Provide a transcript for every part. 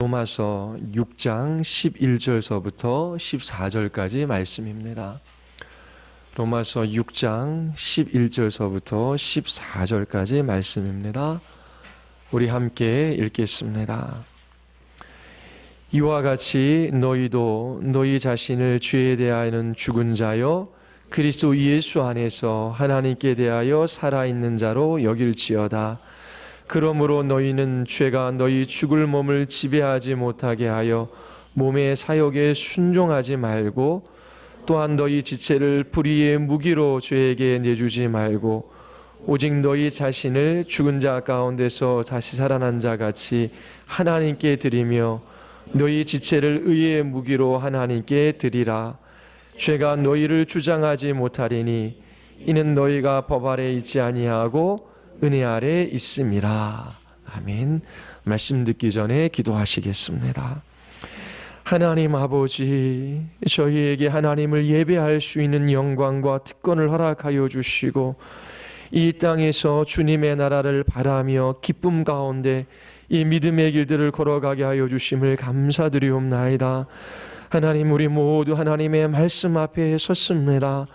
로마서 6장 11절서부터 14절까지 말씀입니다. 로마서 6장 11절서부터 14절까지 말씀입니다. 우리 함께 읽겠습니다. 이와 같이 너희도 너희 자신을 죄에 대하여는 죽은 자요 그리스도 예수 안에서 하나님께 대하여 살아있는 자로 여길지어다. 그러므로 너희는 죄가 너희 죽을 몸을 지배하지 못하게 하여 몸의 사욕에 순종하지 말고, 또한 너희 지체를 불의의 무기로 죄에게 내주지 말고 오직 너희 자신을 죽은 자 가운데서 다시 살아난 자 같이 하나님께 드리며 너희 지체를 의의 무기로 하나님께 드리라. 죄가 너희를 주장하지 못하리니 이는 너희가 법 아래 있지 아니하고 은혜 아래 있음이라. 아멘. 말씀 듣기 전에 기도하시겠습니다. 하나님 아버지, 저희에게 하나님을 예배할 수 있는 영광과 특권을 허락하여 주시고 이 땅에서 주님의 나라를 바라며 기쁨 가운데 이 믿음의 길들을 걸어가게 하여 주심을 감사드리옵나이다. 하나님, 우리 모두 하나님의 말씀 앞에 섰습니다.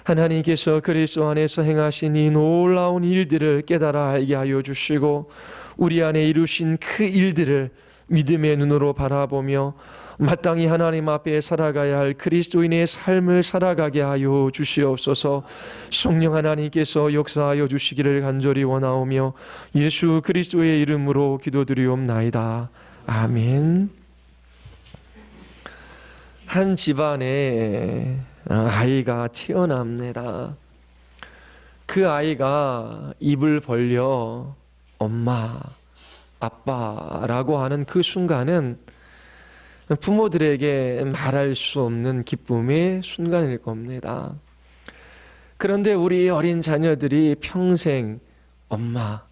하나님께서 그리스도 안에서 행하신 이 놀라운 일들을 깨달아 알게 하여 주시고 우리 안에 이루신 그 일들을 믿음의 눈으로 바라보며 마땅히 하나님 앞에 살아가야 할 그리스도인의 삶을 살아가게 하여 주시옵소서. 성령 하나님께서 역사하여 주시기를 간절히 원하오며 예수 그리스도의 이름으로 기도드리옵나이다. 아멘. 한 집안에 아이가 태어납니다. 그 아이가 입을 벌려 엄마, 아빠라고 하는 그 순간은 부모들에게 말할 수 없는 기쁨의 순간일 겁니다. 그런데 우리 어린 자녀들이 평생 엄마,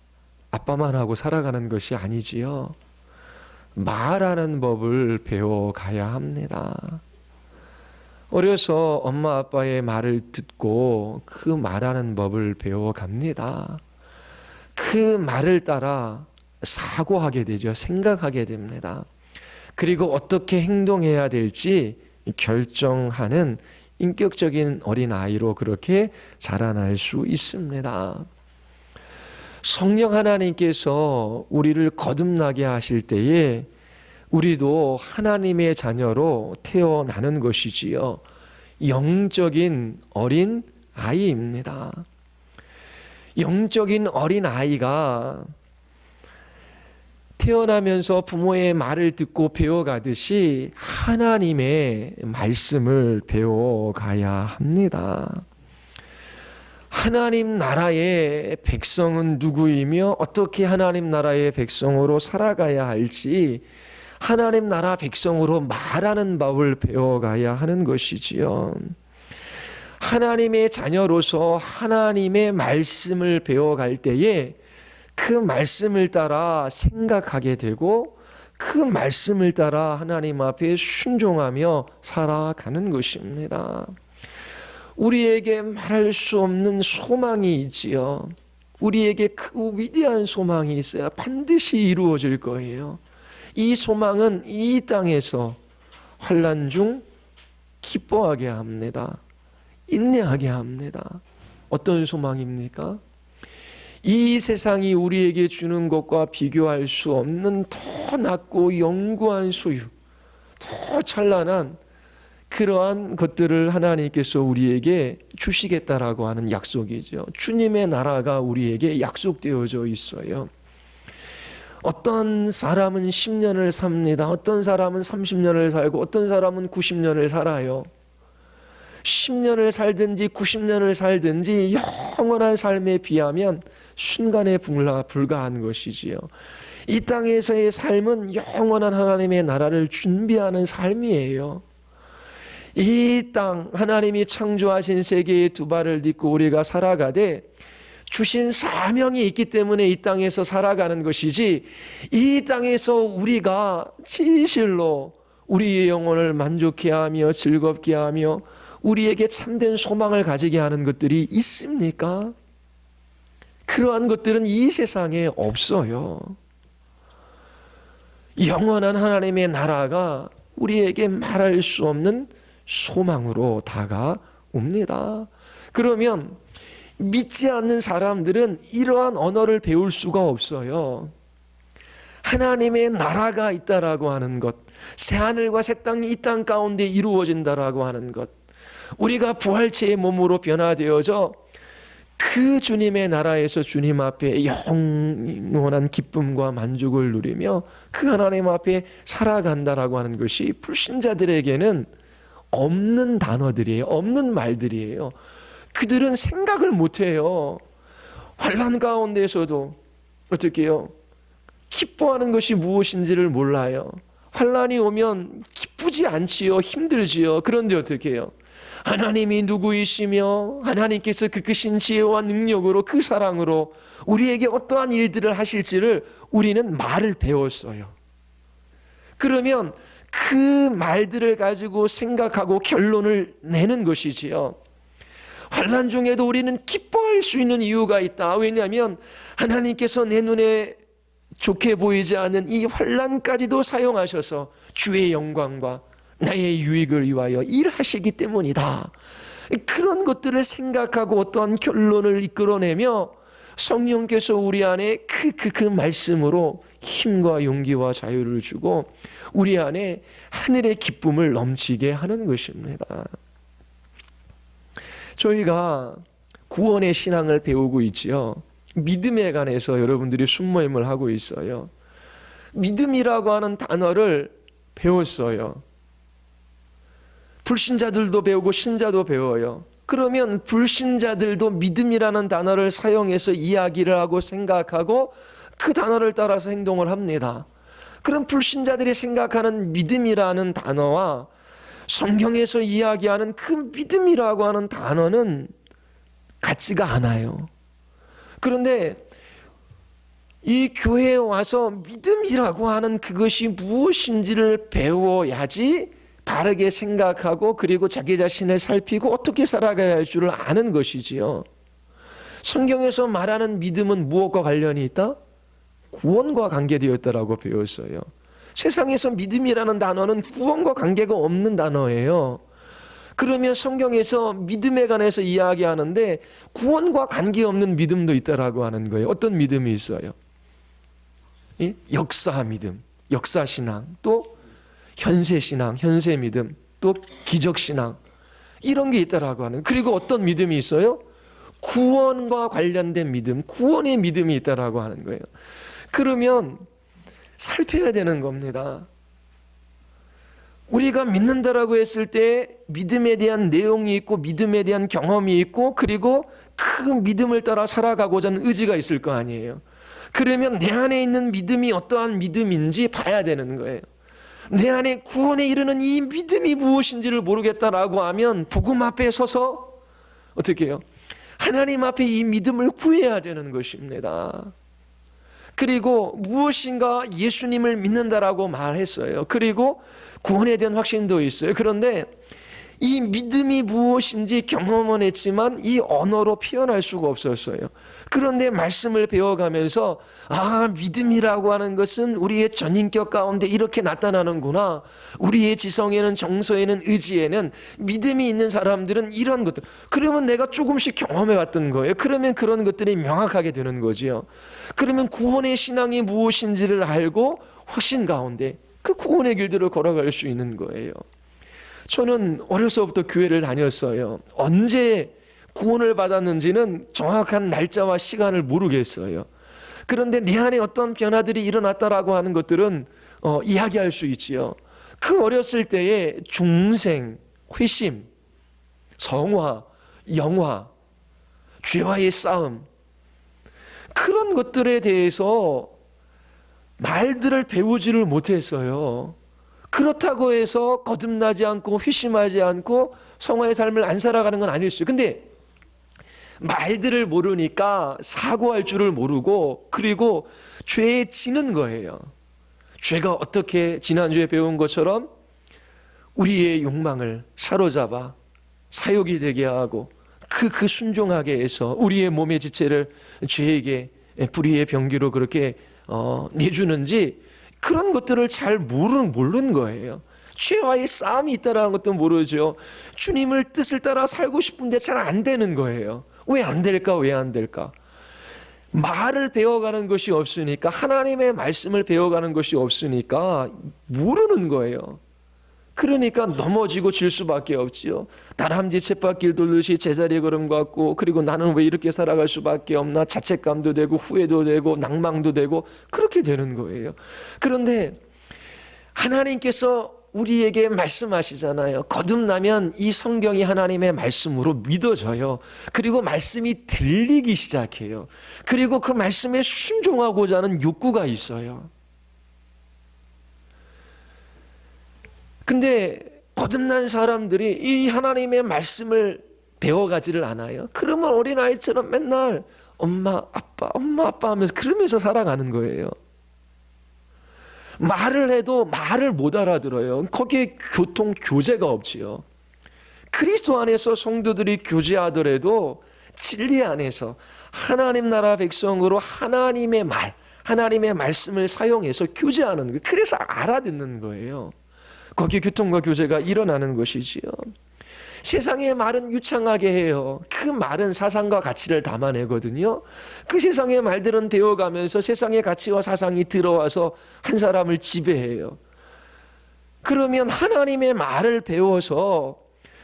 아빠만 하고 살아가는 것이 아니지요. 말하는 법을 배워가야 합니다. 어려서 엄마 아빠의 말을 듣고 그 말하는 법을 배워갑니다. 그 말을 따라 사고하게 되죠. 생각하게 됩니다. 그리고 어떻게 행동해야 될지 결정하는 인격적인 어린아이로 그렇게 자라날 수 있습니다. 성령 하나님께서 우리를 거듭나게 하실 때에 우리도 하나님의 자녀로 태어나는 것이지요. 영적인 어린 아이입니다. 영적인 어린 아이가 태어나면서 부모의 말을 듣고 배워가듯이 하나님의 말씀을 배워가야 합니다. 하나님 나라의 백성은 누구이며 어떻게 하나님 나라의 백성으로 살아가야 할지 하나님 나라 백성으로 말하는 법을 배워가야 하는 것이지요. 하나님의 자녀로서 하나님의 말씀을 배워갈 때에 그 말씀을 따라 생각하게 되고 그 말씀을 따라 하나님 앞에 순종하며 살아가는 것입니다. 우리에게 말할 수 없는 소망이 있지요. 우리에게 크고 위대한 소망이 있어야 반드시 이루어질 거예요. 이 소망은 이 땅에서 환난 중 기뻐하게 합니다. 인내하게 합니다. 어떤 소망입니까? 이 세상이 우리에게 주는 것과 비교할 수 없는 더 낮고 영구한 소유, 더 찬란한 그러한 것들을 하나님께서 우리에게 주시겠다라고 하는 약속이죠. 주님의 나라가 우리에게 약속되어져 있어요. 어떤 사람은 10년을 삽니다. 어떤 사람은 30년을 살고 어떤 사람은 90년을 살아요. 10년을 살든지 90년을 살든지 영원한 삶에 비하면 순간에 불과한 것이지요. 이 땅에서의 삶은 영원한 하나님의 나라를 준비하는 삶이에요. 이 땅 하나님이 창조하신 세계의 두 발을 딛고 우리가 살아가되 주신 사명이 있기 때문에 이 땅에서 살아가는 것이지, 이 땅에서 우리가 진실로 우리의 영혼을 만족해 하며 즐겁게 하며 우리에게 참된 소망을 가지게 하는 것들이 있습니까? 그러한 것들은 이 세상에 없어요. 영원한 하나님의 나라가 우리에게 말할 수 없는 소망으로 다가옵니다. 그러면 믿지 않는 사람들은 이러한 언어를 배울 수가 없어요. 하나님의 나라가 있다라고 하는 것, 새하늘과 새 땅이 이 땅 가운데 이루어진다라고 하는 것, 우리가 부활체의 몸으로 변화되어져 그 주님의 나라에서 주님 앞에 영원한 기쁨과 만족을 누리며 그 하나님 앞에 살아간다라고 하는 것이 불신자들에게는 없는 단어들이에요. 없는 말들이에요. 그들은 생각을 못해요. 환난 가운데서도 어떻게 해요? 기뻐하는 것이 무엇인지를 몰라요. 환난이 오면 기쁘지 않지요. 힘들지요. 그런데 어떻게 해요? 하나님이 누구이시며 하나님께서 그 크신 지혜와 능력으로 그 사랑으로 우리에게 어떠한 일들을 하실지를 우리는 말을 배웠어요. 그러면 그 말들을 가지고 생각하고 결론을 내는 것이지요. 환난 중에도 우리는 기뻐할 수 있는 이유가 있다. 왜냐하면 하나님께서 내 눈에 좋게 보이지 않는 이 환난까지도 사용하셔서 주의 영광과 나의 유익을 위하여 일하시기 때문이다. 그런 것들을 생각하고 어떠한 결론을 이끌어내며 성령께서 우리 안에 그 말씀으로 힘과 용기와 자유를 주고 우리 안에 하늘의 기쁨을 넘치게 하는 것입니다. 저희가 구원의 신앙을 배우고 있지요. 믿음에 관해서 여러분들이 순모임을 하고 있어요. 믿음이라고 하는 단어를 배웠어요. 불신자들도 배우고 신자도 배워요. 그러면 불신자들도 믿음이라는 단어를 사용해서 이야기를 하고 생각하고 그 단어를 따라서 행동을 합니다. 그럼 불신자들이 생각하는 믿음이라는 단어와 성경에서 이야기하는 그 믿음이라고 하는 단어는 같지가 않아요. 그런데 이 교회에 와서 믿음이라고 하는 그것이 무엇인지를 배워야지 바르게 생각하고 그리고 자기 자신을 살피고 어떻게 살아가야 할 줄을 아는 것이지요. 성경에서 말하는 믿음은 무엇과 관련이 있다? 구원과 관계되었다라고 배웠어요. 세상에서 믿음이라는 단어는 구원과 관계가 없는 단어예요. 그러면 성경에서 믿음에 관해서 이야기하는데 구원과 관계없는 믿음도 있다라고 하는 거예요. 어떤 믿음이 있어요? 역사 믿음, 역사 신앙, 또 현세 신앙, 현세 믿음, 또 기적 신앙, 이런 게 있다라고 하는. 그리고 어떤 믿음이 있어요? 구원과 관련된 믿음, 구원의 믿음이 있다라고 하는 거예요. 그러면 살펴야 되는 겁니다. 우리가 믿는다라고 했을 때 믿음에 대한 내용이 있고 믿음에 대한 경험이 있고 그리고 그 믿음을 따라 살아가고자 하는 의지가 있을 거 아니에요. 그러면 내 안에 있는 믿음이 어떠한 믿음인지 봐야 되는 거예요. 내 안에 구원에 이르는 이 믿음이 무엇인지를 모르겠다라고 하면 복음 앞에 서서 어떻게 해요? 하나님 앞에 이 믿음을 구해야 되는 것입니다. 그리고 무엇인가 예수님을 믿는다라고 말했어요. 그리고 구원에 대한 확신도 있어요. 그런데 이 믿음이 무엇인지 경험은 했지만 이 언어로 표현할 수가 없었어요. 그런데 말씀을 배워가면서 믿음이라고 하는 것은 우리의 전인격 가운데 이렇게 나타나는구나. 우리의 지성에는, 정서에는, 의지에는 믿음이 있는 사람들은 이런 것들. 그러면 내가 조금씩 경험해 왔던 거예요. 그러면 그런 것들이 명확하게 되는 거지요. 그러면 구원의 신앙이 무엇인지를 알고 확신 가운데 그 구원의 길들을 걸어갈 수 있는 거예요. 저는 어려서부터 교회를 다녔어요. 언제 구원을 받았는지는 정확한 날짜와 시간을 모르겠어요. 그런데 내 안에 어떤 변화들이 일어났다라고 하는 것들은 이야기할 수 있지요. 그 어렸을 때의 중생, 회심, 성화, 영화, 죄와의 싸움, 그런 것들에 대해서 말들을 배우지를 못했어요. 그렇다고 해서 거듭나지 않고 회심하지 않고 성화의 삶을 안 살아가는 건 아니었어요. 근데 말들을 모르니까 사고할 줄을 모르고 그리고 죄에 지는 거예요. 죄가 어떻게 지난주에 배운 것처럼 우리의 욕망을 사로잡아 사욕이 되게 하고 그 순종하게 해서 우리의 몸의 지체를 죄에게 불의의 병기로 그렇게 내주는지 그런 것들을 잘 모르는 거예요. 죄와의 싸움이 있다는 것도 모르죠. 주님을 뜻을 따라 살고 싶은데 잘 안 되는 거예요. 왜 안 될까? 왜 안 될까? 말을 배워가는 것이 없으니까, 하나님의 말씀을 배워가는 것이 없으니까 모르는 거예요. 그러니까 넘어지고 질 수밖에 없지요. 다람쥐 쳇바퀴를 돌듯이 제자리 걸음 같고, 그리고 나는 왜 이렇게 살아갈 수밖에 없나, 자책감도 되고 후회도 되고 낭망도 되고 그렇게 되는 거예요. 그런데 하나님께서 우리에게 말씀하시잖아요. 거듭나면 이 성경이 하나님의 말씀으로 믿어져요. 그리고 말씀이 들리기 시작해요. 그리고 그 말씀에 순종하고자 하는 욕구가 있어요. 근데 거듭난 사람들이 이 하나님의 말씀을 배워가지를 않아요. 그러면 어린아이처럼 맨날 엄마 아빠 하면서 그러면서 살아가는 거예요. 말을 해도 말을 못 알아들어요. 거기에 교제가 없지요. 그리스도 안에서 성도들이 교제하더라도 진리 안에서 하나님 나라 백성으로 하나님의 말씀을 사용해서 교제하는 거예요. 그래서 알아듣는 거예요. 거기에 교통과 교제가 일어나는 것이지요. 세상의 말은 유창하게 해요. 그 말은 사상과 가치를 담아내거든요. 그 세상의 말들은 배워가면서 세상의 가치와 사상이 들어와서 한 사람을 지배해요. 그러면 하나님의 말을 배워서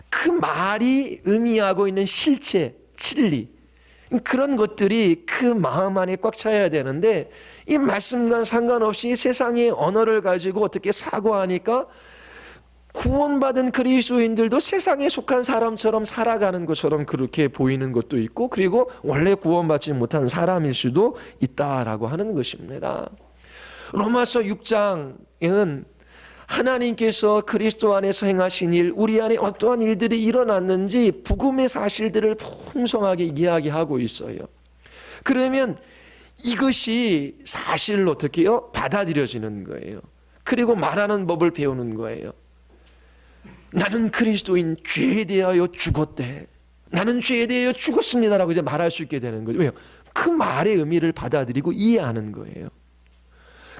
그 말이 의미하고 있는 실체, 진리, 그런 것들이 그 마음 안에 꽉 차야 되는데, 이 말씀과 상관없이 세상의 언어를 가지고 어떻게 사고하니까 구원받은 그리스도인들도 세상에 속한 사람처럼 살아가는 것처럼 그렇게 보이는 것도 있고, 그리고 원래 구원받지 못한 사람일 수도 있다라고 하는 것입니다. 로마서 6장은 하나님께서 그리스도 안에서 행하신 일, 우리 안에 어떠한 일들이 일어났는지 복음의 사실들을 풍성하게 이야기하고 있어요. 그러면 이것이 사실로 어떻게 해요? 받아들여지는 거예요. 그리고 말하는 법을 배우는 거예요. 나는 그리스도인, 죄에 대하여 죽었대. 나는 죄에 대하여 죽었습니다라고 이제 말할 수 있게 되는 거죠. 왜요? 그 말의 의미를 받아들이고 이해하는 거예요.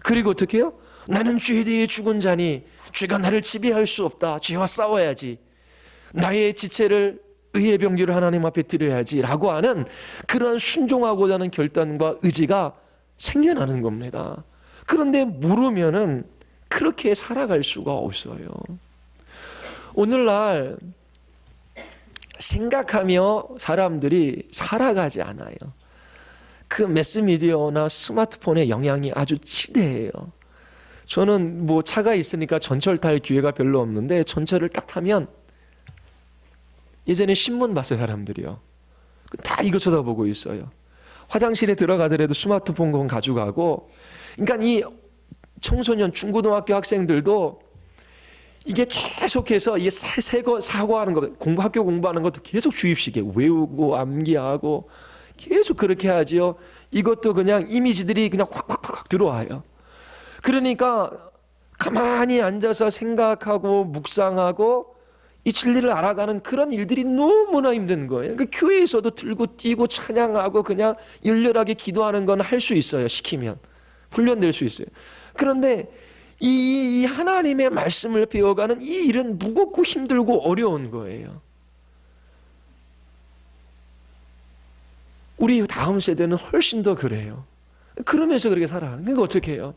그리고 어떻게 해요? 나는 죄에 대해 죽은 자니 죄가 나를 지배할 수 없다. 죄와 싸워야지. 나의 지체를 의의 병기를 하나님 앞에 드려야지 라고 하는 그런 순종하고자 하는 결단과 의지가 생겨나는 겁니다. 그런데 모르면은 그렇게 살아갈 수가 없어요. 오늘날 생각하며 사람들이 살아가지 않아요. 그 매스미디어나 스마트폰의 영향이 아주 지대해요. 저는 뭐 차가 있으니까 전철 탈 기회가 별로 없는데, 전철을 딱 타면 예전에 신문 봤어요. 사람들이요. 다 이거 쳐다보고 있어요. 화장실에 들어가더라도 스마트폰 가져가고. 그러니까 이 청소년 중고등학교 학생들도 이게 계속해서 이 사고하는 거, 학교 공부하는 것도 계속 주입식에 외우고 암기하고 계속 그렇게 하지요. 이것도 그냥 이미지들이 그냥 확 들어와요. 그러니까 가만히 앉아서 생각하고 묵상하고 이 진리를 알아가는 그런 일들이 너무나 힘든 거예요. 그러니까 교회에서도 들고 뛰고 찬양하고 그냥 열렬하게 기도하는 건 할 수 있어요. 시키면 훈련될 수 있어요. 그런데 이 하나님의 말씀을 배워가는 이 일은 무겁고 힘들고 어려운 거예요. 우리 다음 세대는 훨씬 더 그래요. 그러면서 그렇게 살아가는. 그러니까 어떻게 해요?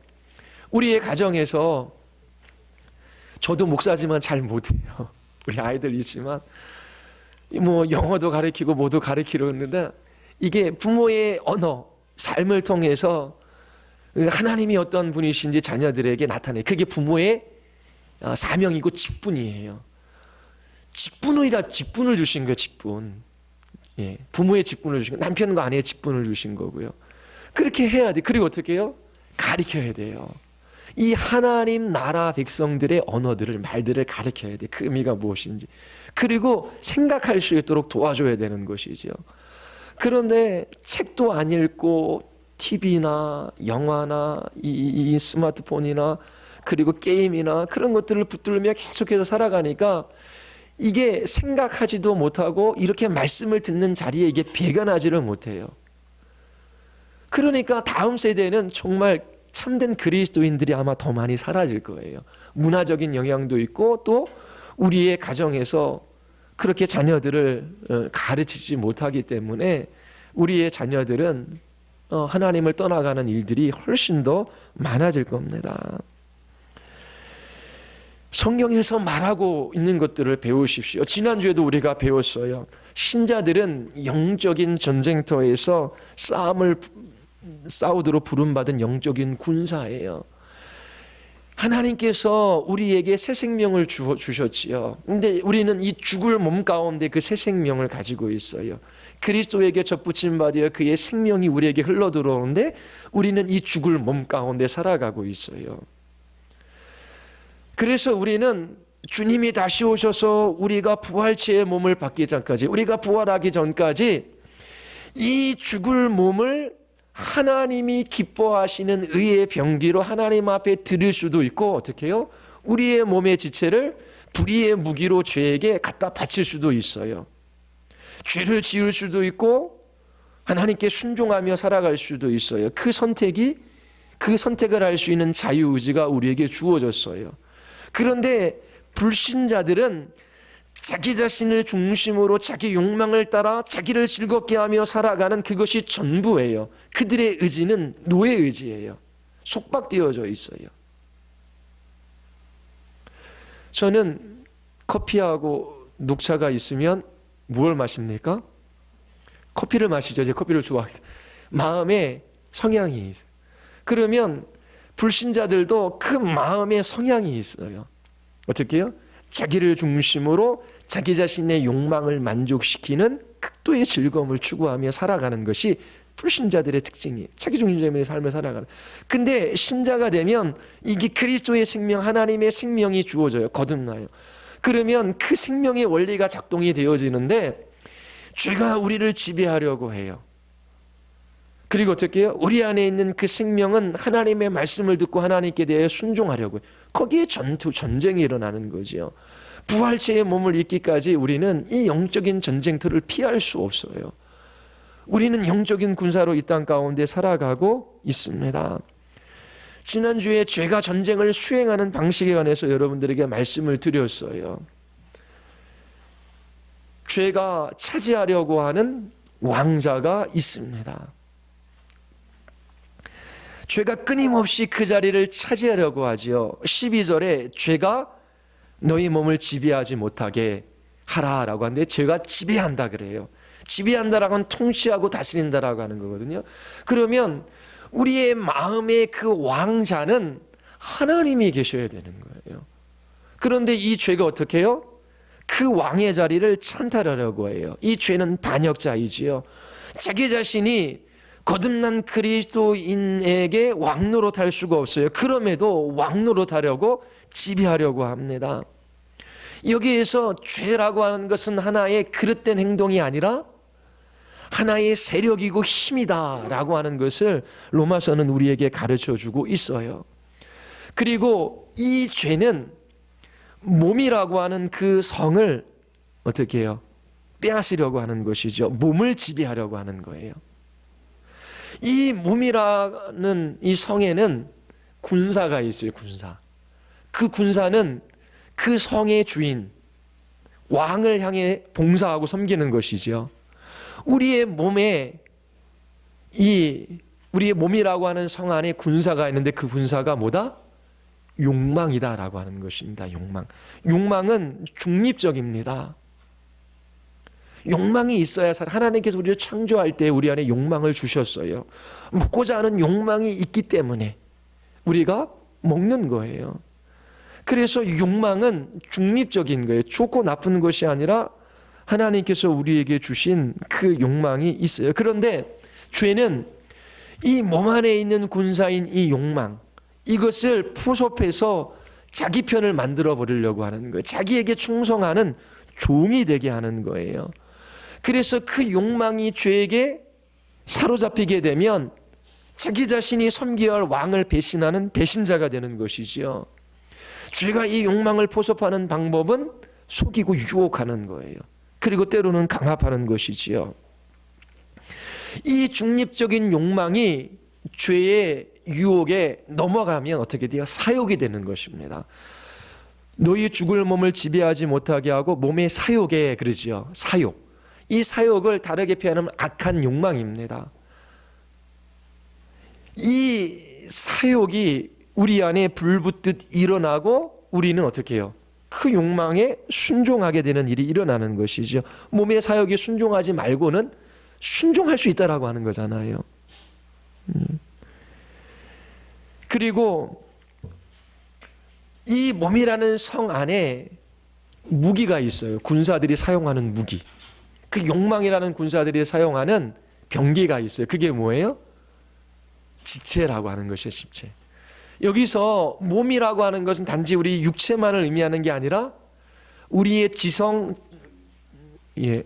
우리의 가정에서, 저도 목사지만 잘 못해요. 우리 아이들 있지만 뭐 영어도 가르치고 뭐도 가르치려 했는데, 이게 부모의 언어, 삶을 통해서 하나님이 어떤 분이신지 자녀들에게 나타내. 그게 부모의 사명이고 직분이에요. 직분을 주신 거예요. 직분. 예, 부모의 직분을 주신 거예요. 남편과 아내의 직분을 주신 거고요. 그렇게 해야 돼. 그리고 어떻게 해요? 가르쳐야 돼요. 이 하나님 나라 백성들의 언어들을, 말들을 가르쳐야 돼. 그 의미가 무엇인지. 그리고 생각할 수 있도록 도와줘야 되는 것이죠. 그런데 책도 안 읽고 TV나 영화나 이 스마트폰이나 그리고 게임이나 그런 것들을 붙들며 계속해서 살아가니까 이게 생각하지도 못하고 이렇게 말씀을 듣는 자리에 이게 배견하지를 못해요. 그러니까 다음 세대는 정말 참된 그리스도인들이 아마 더 많이 사라질 거예요. 문화적인 영향도 있고 또 우리의 가정에서 그렇게 자녀들을 가르치지 못하기 때문에 우리의 자녀들은 하나님을 떠나가는 일들이 훨씬 더 많아질 겁니다. 성경에서 말하고 있는 것들을 배우십시오. 지난주에도 우리가 배웠어요. 신자들은 영적인 전쟁터에서 싸우도록 부름받은 영적인 군사예요. 하나님께서 우리에게 새 생명을 주셨지요. 근데 우리는 이 죽을 몸 가운데 그 새 생명을 가지고 있어요. 그리스도에게 접붙임 받아 그의 생명이 우리에게 흘러 들어오는데 우리는 이 죽을 몸 가운데 살아가고 있어요. 그래서 우리는 주님이 다시 오셔서 우리가 부활체의 몸을 받기 전까지, 우리가 부활하기 전까지 이 죽을 몸을 하나님이 기뻐하시는 의의 병기로 하나님 앞에 드릴 수도 있고, 어떻게 해요? 우리의 몸의 지체를 불의의 무기로 죄에게 갖다 바칠 수도 있어요. 죄를 지을 수도 있고 하나님께 순종하며 살아갈 수도 있어요. 그 선택을 할 수 있는 자유의지가 우리에게 주어졌어요. 그런데 불신자들은 자기 자신을 중심으로 자기 욕망을 따라 자기를 즐겁게 하며 살아가는 그것이 전부예요. 그들의 의지는 노예 의지예요. 속박되어져 있어요. 저는 커피하고 녹차가 있으면 무엇을 마십니까? 커피를 마시죠. 제 커피를 좋아하기 때문에. 마음에 성향이 있어요. 그러면 불신자들도 그 마음의 성향이 있어요. 어떻게 해요? 자기를 중심으로 자기 자신의 욕망을 만족시키는 극도의 즐거움을 추구하며 살아가는 것이 불신자들의 특징이에요. 자기 중심적인 삶을 살아가는. 근데 신자가 되면 이게 그리스도의 생명, 하나님의 생명이 주어져요. 거듭나요. 그러면 그 생명의 원리가 작동이 되어지는데 죄가 우리를 지배하려고 해요. 그리고 어떻게 해요? 우리 안에 있는 그 생명은 하나님의 말씀을 듣고 하나님께 대해 순종하려고 해요. 거기에 전쟁이 일어나는 거죠. 부활체의 몸을 입기까지 우리는 이 영적인 전쟁터를 피할 수 없어요. 우리는 영적인 군사로 이 땅 가운데 살아가고 있습니다. 지난주에 죄가 전쟁을 수행하는 방식에 관해서 여러분들에게 말씀을 드렸어요. 죄가 차지하려고 하는 왕자가 있습니다. 죄가 끊임없이 그 자리를 차지하려고 하지요. 12절에 죄가 너희 몸을 지배하지 못하게 하라라고 하는데 죄가 지배한다 그래요. 지배한다라고 하면 통치하고 다스린다라고 하는 거거든요. 그러면 우리의 마음의 그 왕자는 하나님이 계셔야 되는 거예요. 그런데 이 죄가 어떻게 해요? 그 왕의 자리를 찬탈하려고 해요. 이 죄는 반역자이지요. 자기 자신이 거듭난 그리스도인에게 왕노릇할 수가 없어요. 그럼에도 왕노릇하려고 지배하려고 합니다. 여기에서 죄라고 하는 것은 하나의 그릇된 행동이 아니라 하나의 세력이고 힘이다라고 하는 것을 로마서는 우리에게 가르쳐주고 있어요. 그리고 이 죄는 몸이라고 하는 그 성을 어떻게 해요? 빼앗으려고 하는 것이죠. 몸을 지배하려고 하는 거예요. 이 몸이라는 이 성에는 군사가 있어요. 군사. 그 군사는 그 성의 주인 왕을 향해 봉사하고 섬기는 것이죠. 우리의 몸에 우리의 몸이라고 하는 성 안에 군사가 있는데 그 군사가 뭐다? 욕망이다라고 하는 것입니다. 욕망은 중립적입니다. 욕망이 있어야 하나님께서 우리를 창조할 때 우리 안에 욕망을 주셨어요. 먹고자 하는 욕망이 있기 때문에 우리가 먹는 거예요. 그래서 욕망은 중립적인 거예요. 좋고 나쁜 것이 아니라 하나님께서 우리에게 주신 그 욕망이 있어요. 그런데 죄는 이 몸 안에 있는 군사인 이 욕망, 이것을 포섭해서 자기 편을 만들어 버리려고 하는 거예요. 자기에게 충성하는 종이 되게 하는 거예요. 그래서 그 욕망이 죄에게 사로잡히게 되면 자기 자신이 섬겨야 할 왕을 배신하는 배신자가 되는 것이지요. 죄가 이 욕망을 포섭하는 방법은 속이고 유혹하는 거예요. 그리고 때로는 강압하는 것이지요. 이 중립적인 욕망이 죄의 유혹에 넘어가면 어떻게 돼요? 사욕이 되는 것입니다. 너희 죽을 몸을 지배하지 못하게 하고 몸의 사욕에 그러지요. 사욕. 이 사욕을 다르게 표현하면 악한 욕망입니다. 이 사욕이 우리 안에 불붙듯 일어나고 우리는 어떻게 해요? 그 욕망에 순종하게 되는 일이 일어나는 것이죠. 몸의 사욕에 순종하지 말고는 순종할 수 있다라고 하는 거잖아요. 그리고 이 몸이라는 성 안에 무기가 있어요. 군사들이 사용하는 무기. 그 욕망이라는 군사들이 사용하는 병기가 있어요. 그게 뭐예요? 지체라고 하는 것이에요. 지체. 여기서 몸이라고 하는 것은 단지 우리 육체만을 의미하는 게 아니라 우리의 지성,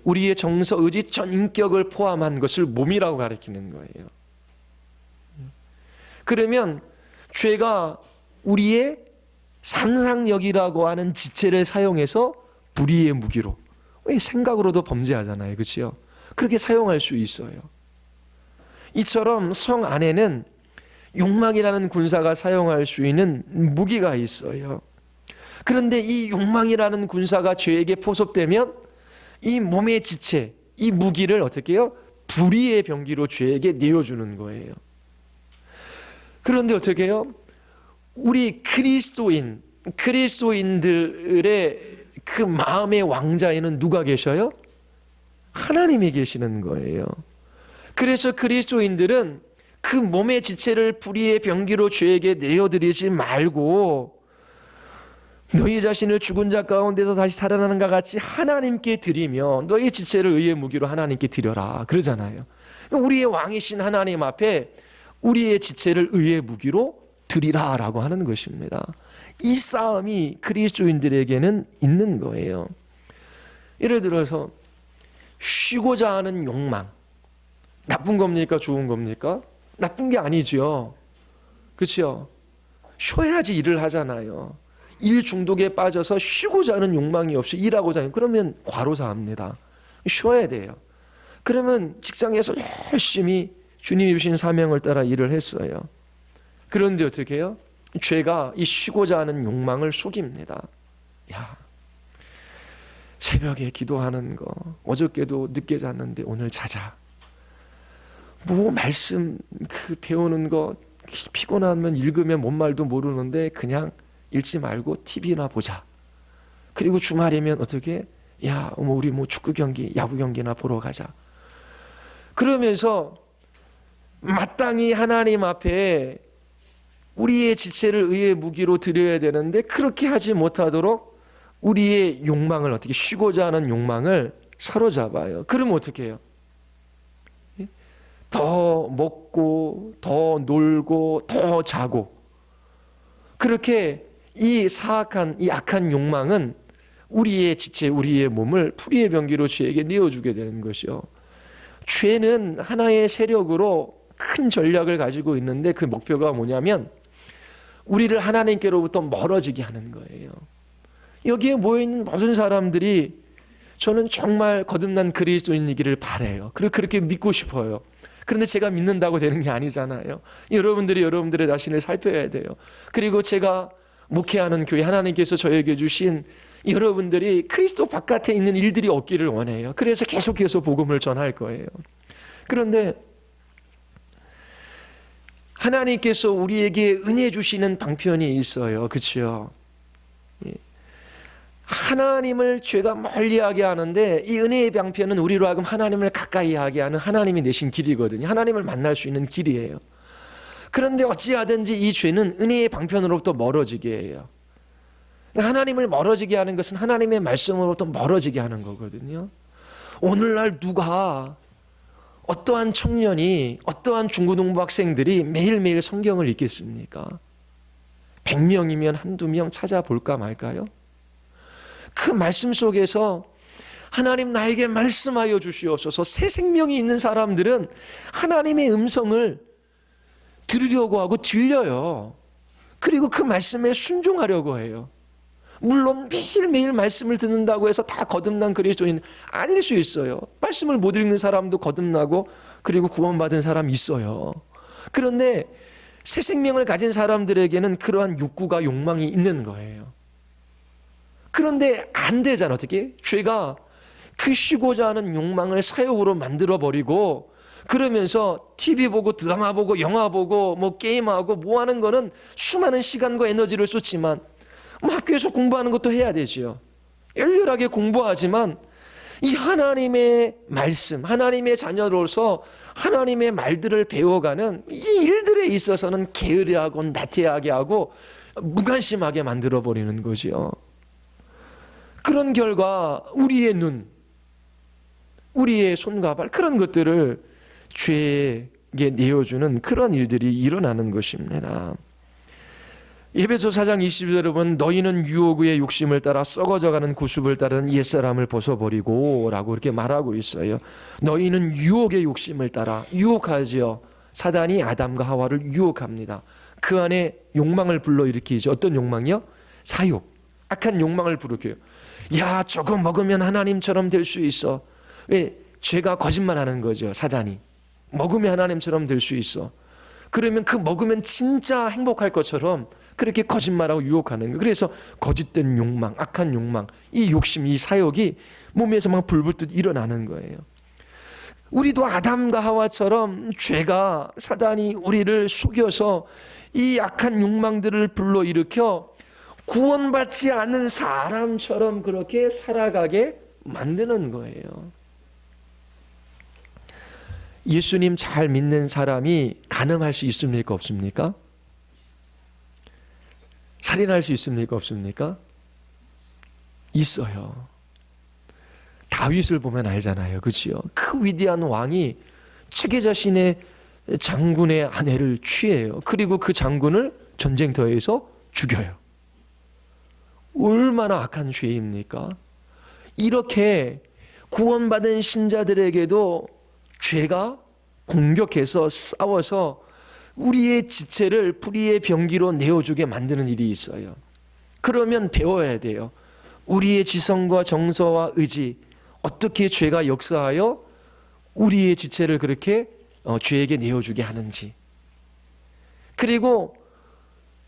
우리의 정서, 의지, 전 인격을 포함한 것을 몸이라고 가리키는 거예요. 그러면 죄가 우리의 상상력이라고 하는 지체를 사용해서 불의의 무기로, 왜 생각으로도 범죄하잖아요. 그렇죠? 그렇게 사용할 수 있어요. 이처럼 성 안에는 욕망이라는 군사가 사용할 수 있는 무기가 있어요. 그런데 이 욕망이라는 군사가 죄에게 포섭되면 이 몸의 지체, 이 무기를 어떻게 해요? 불의의 병기로 죄에게 내어주는 거예요. 그런데 어떻게 해요? 우리 그리스도인들의 그 마음의 왕자에는 누가 계셔요? 하나님이 계시는 거예요. 그래서 그리스도인들은 그 몸의 지체를 불의의 병기로 죄에게 내어드리지 말고 너희 자신을 죽은 자 가운데서 다시 살아나는 것 같이 하나님께 드리며 너희 지체를 의의 무기로 하나님께 드려라 그러잖아요. 우리의 왕이신 하나님 앞에 우리의 지체를 의의 무기로 드리라라고 하는 것입니다. 이 싸움이 그리스도인들에게는 있는 거예요. 예를 들어서 쉬고자 하는 욕망, 나쁜 겁니까? 좋은 겁니까? 나쁜 게 아니죠. 그렇죠? 쉬어야지 일을 하잖아요. 일 중독에 빠져서 쉬고자 하는 욕망이 없이 일하고자 하는, 그러면 과로사합니다. 쉬어야 돼요. 그러면 직장에서 열심히 주님이 주신 사명을 따라 일을 했어요. 그런데 어떻게 해요? 죄가 이 쉬고자 하는 욕망을 속입니다. 야, 새벽에 기도하는 거, 어저께도 늦게 잤는데 오늘 자자. 뭐 말씀 그 배우는 거 피곤하면 읽으면 뭔 말도 모르는데 그냥 읽지 말고 TV나 보자. 그리고 주말이면 어떻게? 야, 뭐 우리 뭐 축구 경기, 야구 경기나 보러 가자. 그러면서 마땅히 하나님 앞에 우리의 지체를 의의 무기로 드려야 되는데 그렇게 하지 못하도록 우리의 욕망을 어떻게 쉬고자 하는 욕망을 사로잡아요. 그러면 어떻게 해요? 더 먹고 더 놀고 더 자고 그렇게 이 사악한 이 악한 욕망은 우리의 지체 우리의 몸을 불의의 병기로 죄에게 내어주게 되는 것이요. 죄는 하나의 세력으로 큰 전략을 가지고 있는데 그 목표가 뭐냐면 우리를 하나님께로부터 멀어지게 하는 거예요. 여기에 모여있는 모든 사람들이 저는 정말 거듭난 그리스도인이기를 바라요. 그리고 그렇게 믿고 싶어요. 그런데 제가 믿는다고 되는 게 아니잖아요. 여러분들이 여러분들의 자신을 살펴야 돼요. 그리고 제가 목회하는 교회 하나님께서 저에게 주신 여러분들이 그리스도 바깥에 있는 일들이 없기를 원해요. 그래서 계속해서 복음을 전할 거예요. 그런데 하나님께서 우리에게 은혜 주시는 방편이 있어요. 그렇죠? 하나님을 죄가 멀리하게 하는데 이 은혜의 방편은 우리로 하여금 하나님을 가까이 하게 하는 하나님이 내신 길이거든요. 하나님을 만날 수 있는 길이에요. 그런데 어찌하든지 이 죄는 은혜의 방편으로부터 멀어지게 해요. 하나님을 멀어지게 하는 것은 하나님의 말씀으로부터 멀어지게 하는 거거든요. 오늘날 누가 어떠한 청년이 어떠한 중고등부 학생들이 매일매일 성경을 읽겠습니까? 100명이면 한두 명 찾아볼까 말까요? 그 말씀 속에서 하나님 나에게 말씀하여 주시옵소서. 새 생명이 있는 사람들은 하나님의 음성을 들으려고 하고 들려요. 그리고 그 말씀에 순종하려고 해요. 물론 매일매일 말씀을 듣는다고 해서 다 거듭난 그리스도인 아닐 수 있어요. 말씀을 못 읽는 사람도 거듭나고 그리고 구원받은 사람이 있어요. 그런데 새 생명을 가진 사람들에게는 그러한 욕구가 욕망이 있는 거예요. 그런데 안 되잖아. 어떻게? 죄가 그 쉬고자 하는 욕망을 사욕으로 만들어버리고, 그러면서 TV 보고 드라마 보고 영화 보고 뭐 게임하고 뭐 하는 거는 수많은 시간과 에너지를 쏟지만, 뭐 학교에서 공부하는 것도 해야 되지요. 열렬하게 공부하지만 이 하나님의 말씀, 하나님의 자녀로서 하나님의 말들을 배워가는 이 일들에 있어서는 게으르하고 나태하게 하고 무관심하게 만들어버리는 거지요. 그런 결과 우리의 눈, 우리의 손과 발, 그런 것들을 죄에게 내어주는 그런 일들이 일어나는 것입니다. 에베소 4장 20절에 보면 너희는 유혹의 욕심을 따라 썩어져가는 구습을 따르는 옛사람을 벗어버리고 라고 이렇게 말하고 있어요. 너희는 유혹의 욕심을 따라, 유혹하지요. 사단이 아담과 하와를 유혹합니다. 그 안에 욕망을 불러일으키죠. 어떤 욕망이요? 사욕, 악한 욕망을 부르켜요. 야, 저거 먹으면 하나님처럼 될 수 있어. 왜? 죄가 거짓말하는 거죠. 사단이 먹으면 하나님처럼 될 수 있어. 그러면 그 먹으면 진짜 행복할 것처럼 그렇게 거짓말하고 유혹하는 거예요. 그래서 거짓된 욕망, 악한 욕망, 이 욕심, 이 사욕이 몸에서 막 불불듯 일어나는 거예요. 우리도 아담과 하와처럼 죄가, 사단이 우리를 속여서 이 악한 욕망들을 불러일으켜 구원받지 않는 사람처럼 그렇게 살아가게 만드는 거예요. 예수님 잘 믿는 사람이 간음할 수 있습니까? 없습니까? 살인할 수 있습니까? 없습니까? 있어요. 다윗을 보면 알잖아요. 그렇죠? 그 위대한 왕이 자기 자신의 장군의 아내를 취해요. 그리고 그 장군을 전쟁터에서 죽여요. 얼마나 악한 죄입니까? 이렇게 구원받은 신자들에게도 죄가 공격해서 싸워서 우리의 지체를 불의의 병기로 내어주게 만드는 일이 있어요. 그러면 배워야 돼요. 우리의 지성과 정서와 의지, 어떻게 죄가 역사하여 우리의 지체를 그렇게 죄에게 내어주게 하는지. 그리고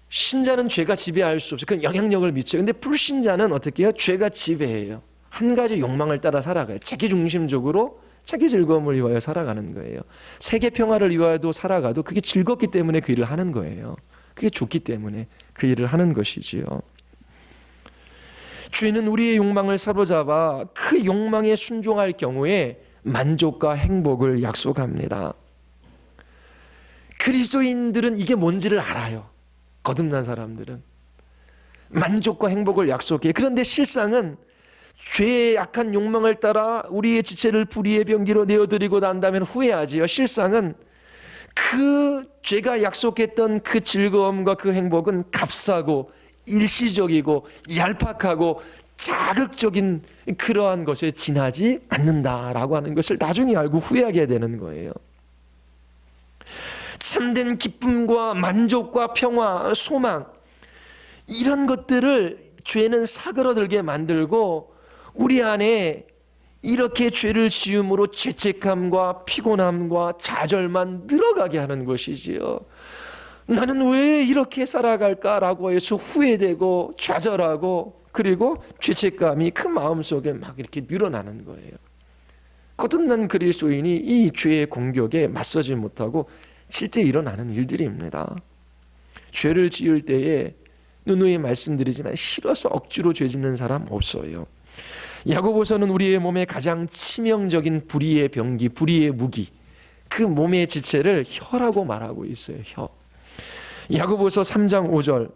신자는 죄가 지배할 수 없어요. 그건 영향력을 미쳐요. 근데 불신자는 어떻게 해요? 죄가 지배해요. 한 가지 욕망을 따라 살아가요. 자기중심적으로 자기 즐거움을 위하여 살아가는 거예요. 세계 평화를 위하여도 살아가도 그게 즐겁기 때문에 그 일을 하는 거예요. 그게 좋기 때문에 그 일을 하는 것이지요. 죄는 우리의 욕망을 사로잡아 그 욕망에 순종할 경우에 만족과 행복을 약속합니다. 그리스도인들은 이게 뭔지를 알아요. 거듭난 사람들은 만족과 행복을 약속해요. 그런데 실상은 죄의 약한 욕망을 따라 우리의 지체를 불의의 병기로 내어드리고 난 다음에 후회하지요. 실상은 그 죄가 약속했던 그 즐거움과 그 행복은 값싸고 일시적이고 얄팍하고 자극적인 그러한 것에 지나지 않는다라고 하는 것을 나중에 알고 후회하게 되는 거예요. 참된 기쁨과 만족과 평화, 소망, 이런 것들을 죄는 사그러들게 만들고 우리 안에 이렇게 죄를 지음으로 죄책감과 피곤함과 좌절만 늘어가게 하는 것이지요. 나는 왜 이렇게 살아갈까라고 해서 후회되고 좌절하고 그리고 죄책감이 그 마음속에 막 이렇게 늘어나는 거예요. 거듭난 그리스도인이 이 죄의 공격에 맞서지 못하고 실제 일어나는 일들입니다. 죄를 지을 때에 누누이 말씀드리지만 싫어서 억지로 죄 짓는 사람 없어요. 야고보서는 우리의 몸에 가장 치명적인 불의의 병기, 불의의 무기, 그 몸의 지체를 혀라고 말하고 있어요. 혀. 야고보서 3장 5절,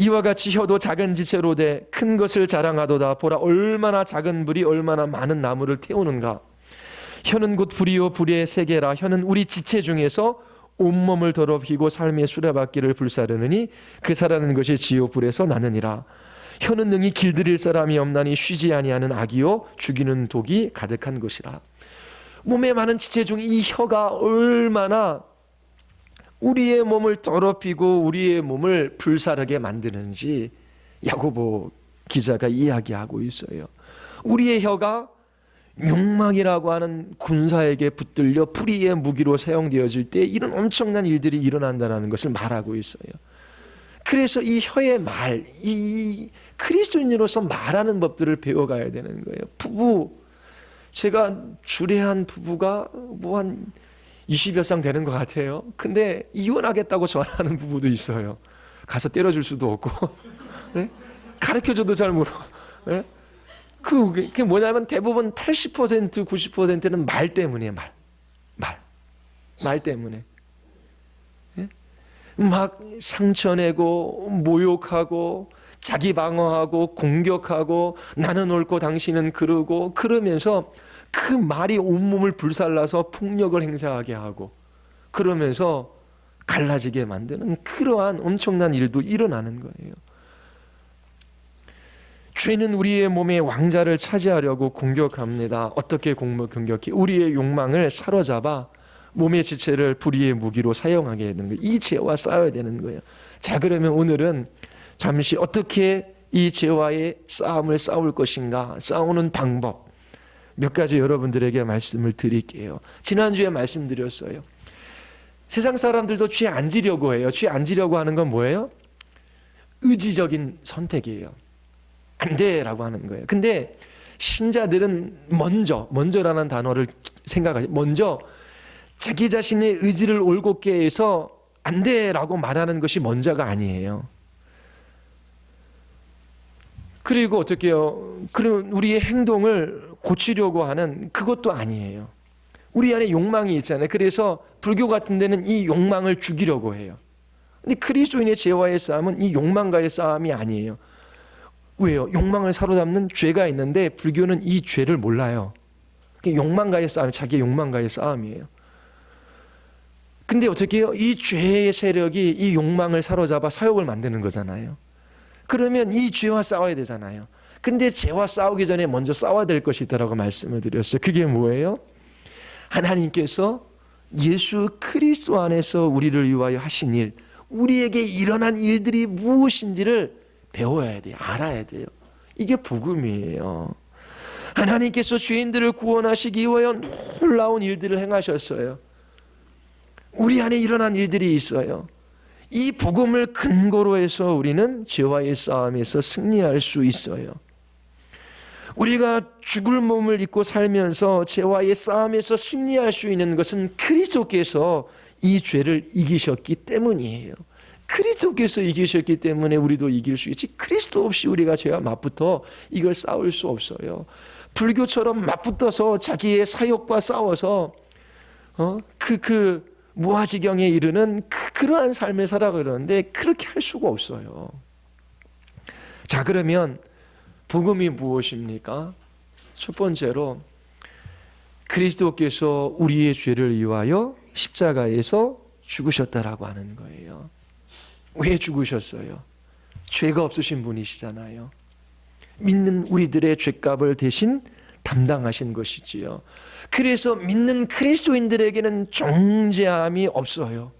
이와 같이 혀도 작은 지체로 돼 큰 것을 자랑하도다. 보라 얼마나 작은 불이 얼마나 많은 나무를 태우는가. 혀는 곧 불이요 불의 세계라. 혀는 우리 지체 중에서 온몸을 더럽히고 삶의 수레바퀴를 불사르느니 그 사라는 것이 지옥 불에서 나느니라. 혀는 능히 길들일 사람이 없나니 쉬지 아니하는 악이요 죽이는 독이 가득한 것이라. 몸에 많은 지체 중에 이 혀가 얼마나 우리의 몸을 더럽히고 우리의 몸을 불사르게 만드는지 야고보 기자가 이야기하고 있어요. 우리의 혀가 욕망이라고 하는 군사에게 붙들려 불의의 무기로 사용되어질 때 이런 엄청난 일들이 일어난다는 것을 말하고 있어요. 그래서 이 혀의 말, 이 그리스도인으로서 말하는 법들을 배워가야 되는 거예요. 부부, 제가 주례한 부부가 뭐 한 20여 쌍 되는 것 같아요. 근데 이혼하겠다고 전화하는 부부도 있어요. 가서 때려줄 수도 없고 네? 가르쳐줘도 잘 모르고 네? 그게 뭐냐면 대부분 80% 90%는 말 때문이에요. 말 때문에 네? 막 상처내고 모욕하고 자기 방어하고 공격하고 나는 옳고 당신은 그르고 그러면서 그 말이 온몸을 불살라서 폭력을 행사하게 하고 그러면서 갈라지게 만드는 그러한 엄청난 일도 일어나는 거예요. 죄는 우리의 몸의 왕자를 차지하려고 공격합니다. 어떻게 공격해? 우리의 욕망을 사로잡아 몸의 지체를 불의의 무기로 사용하게 되는 거예요. 이 죄와 싸워야 되는 거예요. 자, 그러면 오늘은 잠시 어떻게 이 죄와의 싸움을 싸울 것인가, 싸우는 방법 몇 가지 여러분들에게 말씀을 드릴게요. 지난주에 말씀드렸어요. 세상 사람들도 죄 안 지려고 해요. 죄 안 지려고 하는 건 뭐예요? 의지적인 선택이에요. 안 돼라고 하는 거예요. 근데 신자들은 먼저라는 단어를 생각하죠. 먼저 자기 자신의 의지를 올곧게 해서 안 돼라고 말하는 것이 먼저가 아니에요. 그리고 어떻게 해요? 그럼 우리의 행동을 고치려고 하는 그것도 아니에요. 우리 안에 욕망이 있잖아요. 그래서 불교 같은 데는 이 욕망을 죽이려고 해요. 근데 그리스도인의 죄와의 싸움은 이 욕망과의 싸움이 아니에요. 왜요? 욕망을 사로잡는 죄가 있는데 불교는 이 죄를 몰라요. 욕망과의 싸움, 자기의 욕망과의 싸움이에요. 근데 어떻게 해요? 이 죄의 세력이 이 욕망을 사로잡아 사욕을 만드는 거잖아요. 그러면 이 죄와 싸워야 되잖아요. 근데 죄와 싸우기 전에 먼저 싸워야 될 것이 있다라고 말씀을 드렸어요. 그게 뭐예요? 하나님께서 예수 그리스도 안에서 우리를 위하여 하신 일, 우리에게 일어난 일들이 무엇인지를 배워야 돼요. 알아야 돼요. 이게 복음이에요. 하나님께서 죄인들을 구원하시기 위하여 놀라운 일들을 행하셨어요. 우리 안에 일어난 일들이 있어요. 이 복음을 근거로 해서 우리는 죄와의 싸움에서 승리할 수 있어요. 우리가 죽을 몸을 입고 살면서 죄와의 싸움에서 승리할 수 있는 것은 그리스도께서 이 죄를 이기셨기 때문이에요. 그리스도께서 이기셨기 때문에 우리도 이길 수 있지, 그리스도 없이 우리가 죄와 맞붙어 이걸 싸울 수 없어요. 불교처럼 맞붙어서 자기의 사욕과 싸워서 무아지경에 이르는 그러한 삶을 살아가 그러는데 그렇게 할 수가 없어요. 자, 그러면 복음이 무엇입니까? 첫 번째로 그리스도께서 우리의 죄를 위하여 십자가에서 죽으셨다라고 하는 거예요. 왜 죽으셨어요? 죄가 없으신 분이시잖아요. 믿는 우리들의 죄값을 대신 담당하신 것이지요. 그래서 믿는 그리스도인들에게는 정죄함이 없어요.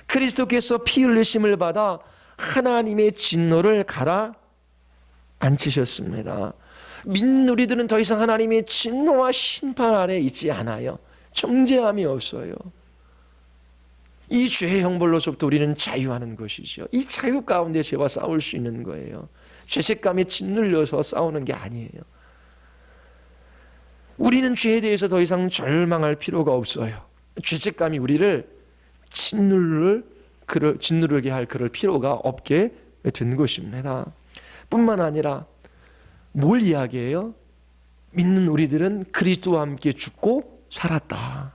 그리스도께서 피 흘리심을 받아 하나님의 진노를 가라앉히셨습니다. 믿는 우리들은 더 이상 하나님의 진노와 심판 아래 있지 않아요. 정죄함이 없어요. 이 죄의 형벌로서부터 우리는 자유하는 것이죠. 이 자유 가운데 죄와 싸울 수 있는 거예요. 죄책감에 짓눌려서 싸우는 게 아니에요. 우리는 죄에 대해서 더 이상 절망할 필요가 없어요. 죄책감이 우리를 짓누르게 할 그럴 필요가 없게 된 것입니다. 뿐만 아니라 뭘 이야기해요? 믿는 우리들은 그리스도와 함께 죽고 살았다.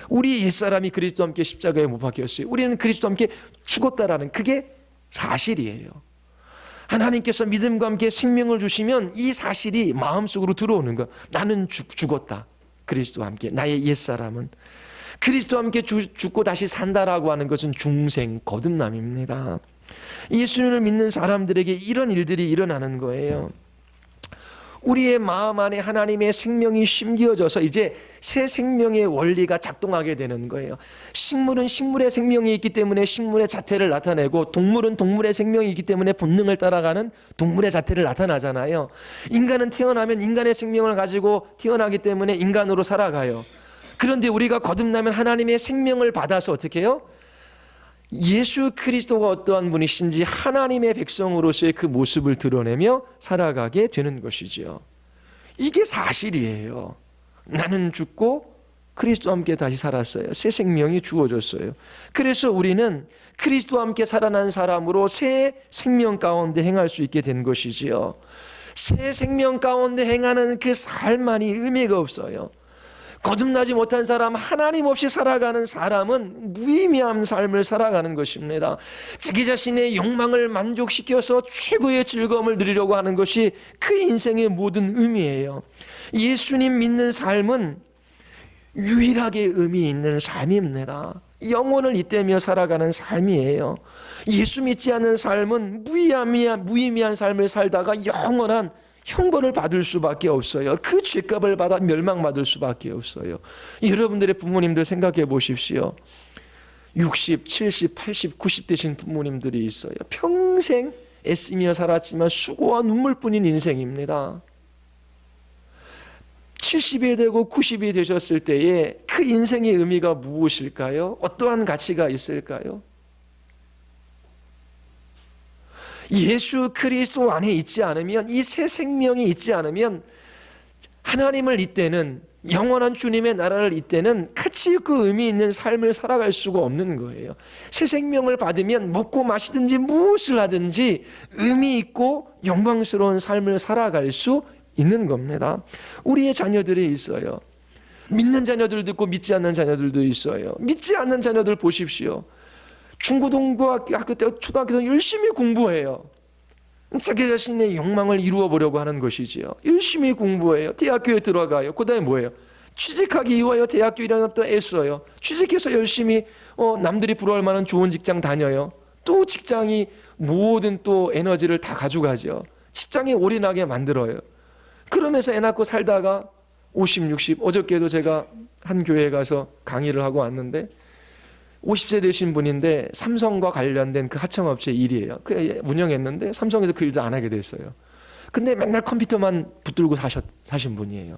우리 옛사람이 그리스도와 함께 십자가에 못 박혔어요. 우리는 그리스도와 함께 죽었다라는 그게 사실이에요. 하나님께서 믿음과 함께 생명을 주시면 이 사실이 마음속으로 들어오는 거야. 나는 죽었다. 그리스도와 함께. 나의 옛사람은. 그리스도와 함께 죽고 다시 산다라고 하는 것은 중생, 거듭남입니다. 예수님을 믿는 사람들에게 이런 일들이 일어나는 거예요. 우리의 마음 안에 하나님의 생명이 심겨져서 이제 새 생명의 원리가 작동하게 되는 거예요. 식물은 식물의 생명이 있기 때문에 식물의 자태를 나타내고, 동물은 동물의 생명이 있기 때문에 본능을 따라가는 동물의 자태를 나타나잖아요. 인간은 태어나면 인간의 생명을 가지고 태어나기 때문에 인간으로 살아가요. 그런데 우리가 거듭나면 하나님의 생명을 받아서 어떻게 해요? 예수 그리스도가 어떠한 분이신지 하나님의 백성으로서의 그 모습을 드러내며 살아가게 되는 것이지요. 이게 사실이에요. 나는 죽고 그리스도와 함께 다시 살았어요. 새 생명이 주어졌어요. 그래서 우리는 그리스도와 함께 살아난 사람으로 새 생명 가운데 행할 수 있게 된 것이지요. 새 생명 가운데 행하는 그 삶만이 의미가 없어요. 거듭나지 못한 사람, 하나님 없이 살아가는 사람은 무의미한 삶을 살아가는 것입니다. 자기 자신의 욕망을 만족시켜서 최고의 즐거움을 누리려고 하는 것이 그 인생의 모든 의미예요. 예수님 믿는 삶은 유일하게 의미 있는 삶입니다. 영혼을 잇대며 살아가는 삶이에요. 예수 믿지 않는 삶은 무의미한 삶을 살다가 영원한 형벌을 받을 수밖에 없어요. 그 죄값을 받아 멸망받을 수밖에 없어요. 여러분들의 부모님들 생각해 보십시오. 60, 70, 80, 90 되신 부모님들이 있어요. 평생 애쓰며 살았지만 수고와 눈물뿐인 인생입니다. 70이 되고 90이 되셨을 때에 그 인생의 의미가 무엇일까요? 어떠한 가치가 있을까요? 예수 그리스도 안에 있지 않으면, 이 새 생명이 있지 않으면 하나님을 잇대는, 영원한 주님의 나라를 잇대는 가치 있고 의미 있는 삶을 살아갈 수가 없는 거예요. 새 생명을 받으면 먹고 마시든지 무엇을 하든지 의미 있고 영광스러운 삶을 살아갈 수 있는 겁니다. 우리의 자녀들이 있어요. 믿는 자녀들도 있고 믿지 않는 자녀들도 있어요. 믿지 않는 자녀들 보십시오. 중고등학교 때, 초등학교 때 열심히 공부해요. 자기 자신의 욕망을 이루어 보려고 하는 것이지요. 열심히 공부해요. 대학교에 들어가요. 그 다음에 뭐예요? 취직하기 위하여 대학교 1학년 때 애써요. 취직해서 열심히 남들이 부러워할 만한 좋은 직장 다녀요. 또 직장이 모든 또 에너지를 다 가져가죠. 직장에 올인하게 만들어요. 그러면서 애 낳고 살다가 50, 60, 어저께도 제가 한 교회에 가서 강의를 하고 왔는데 50세 되신 분인데 삼성과 관련된 그 하청업체 일이에요. 그 운영했는데 삼성에서 그 일도 안 하게 됐어요. 근데 맨날 컴퓨터만 붙들고 사신 분이에요.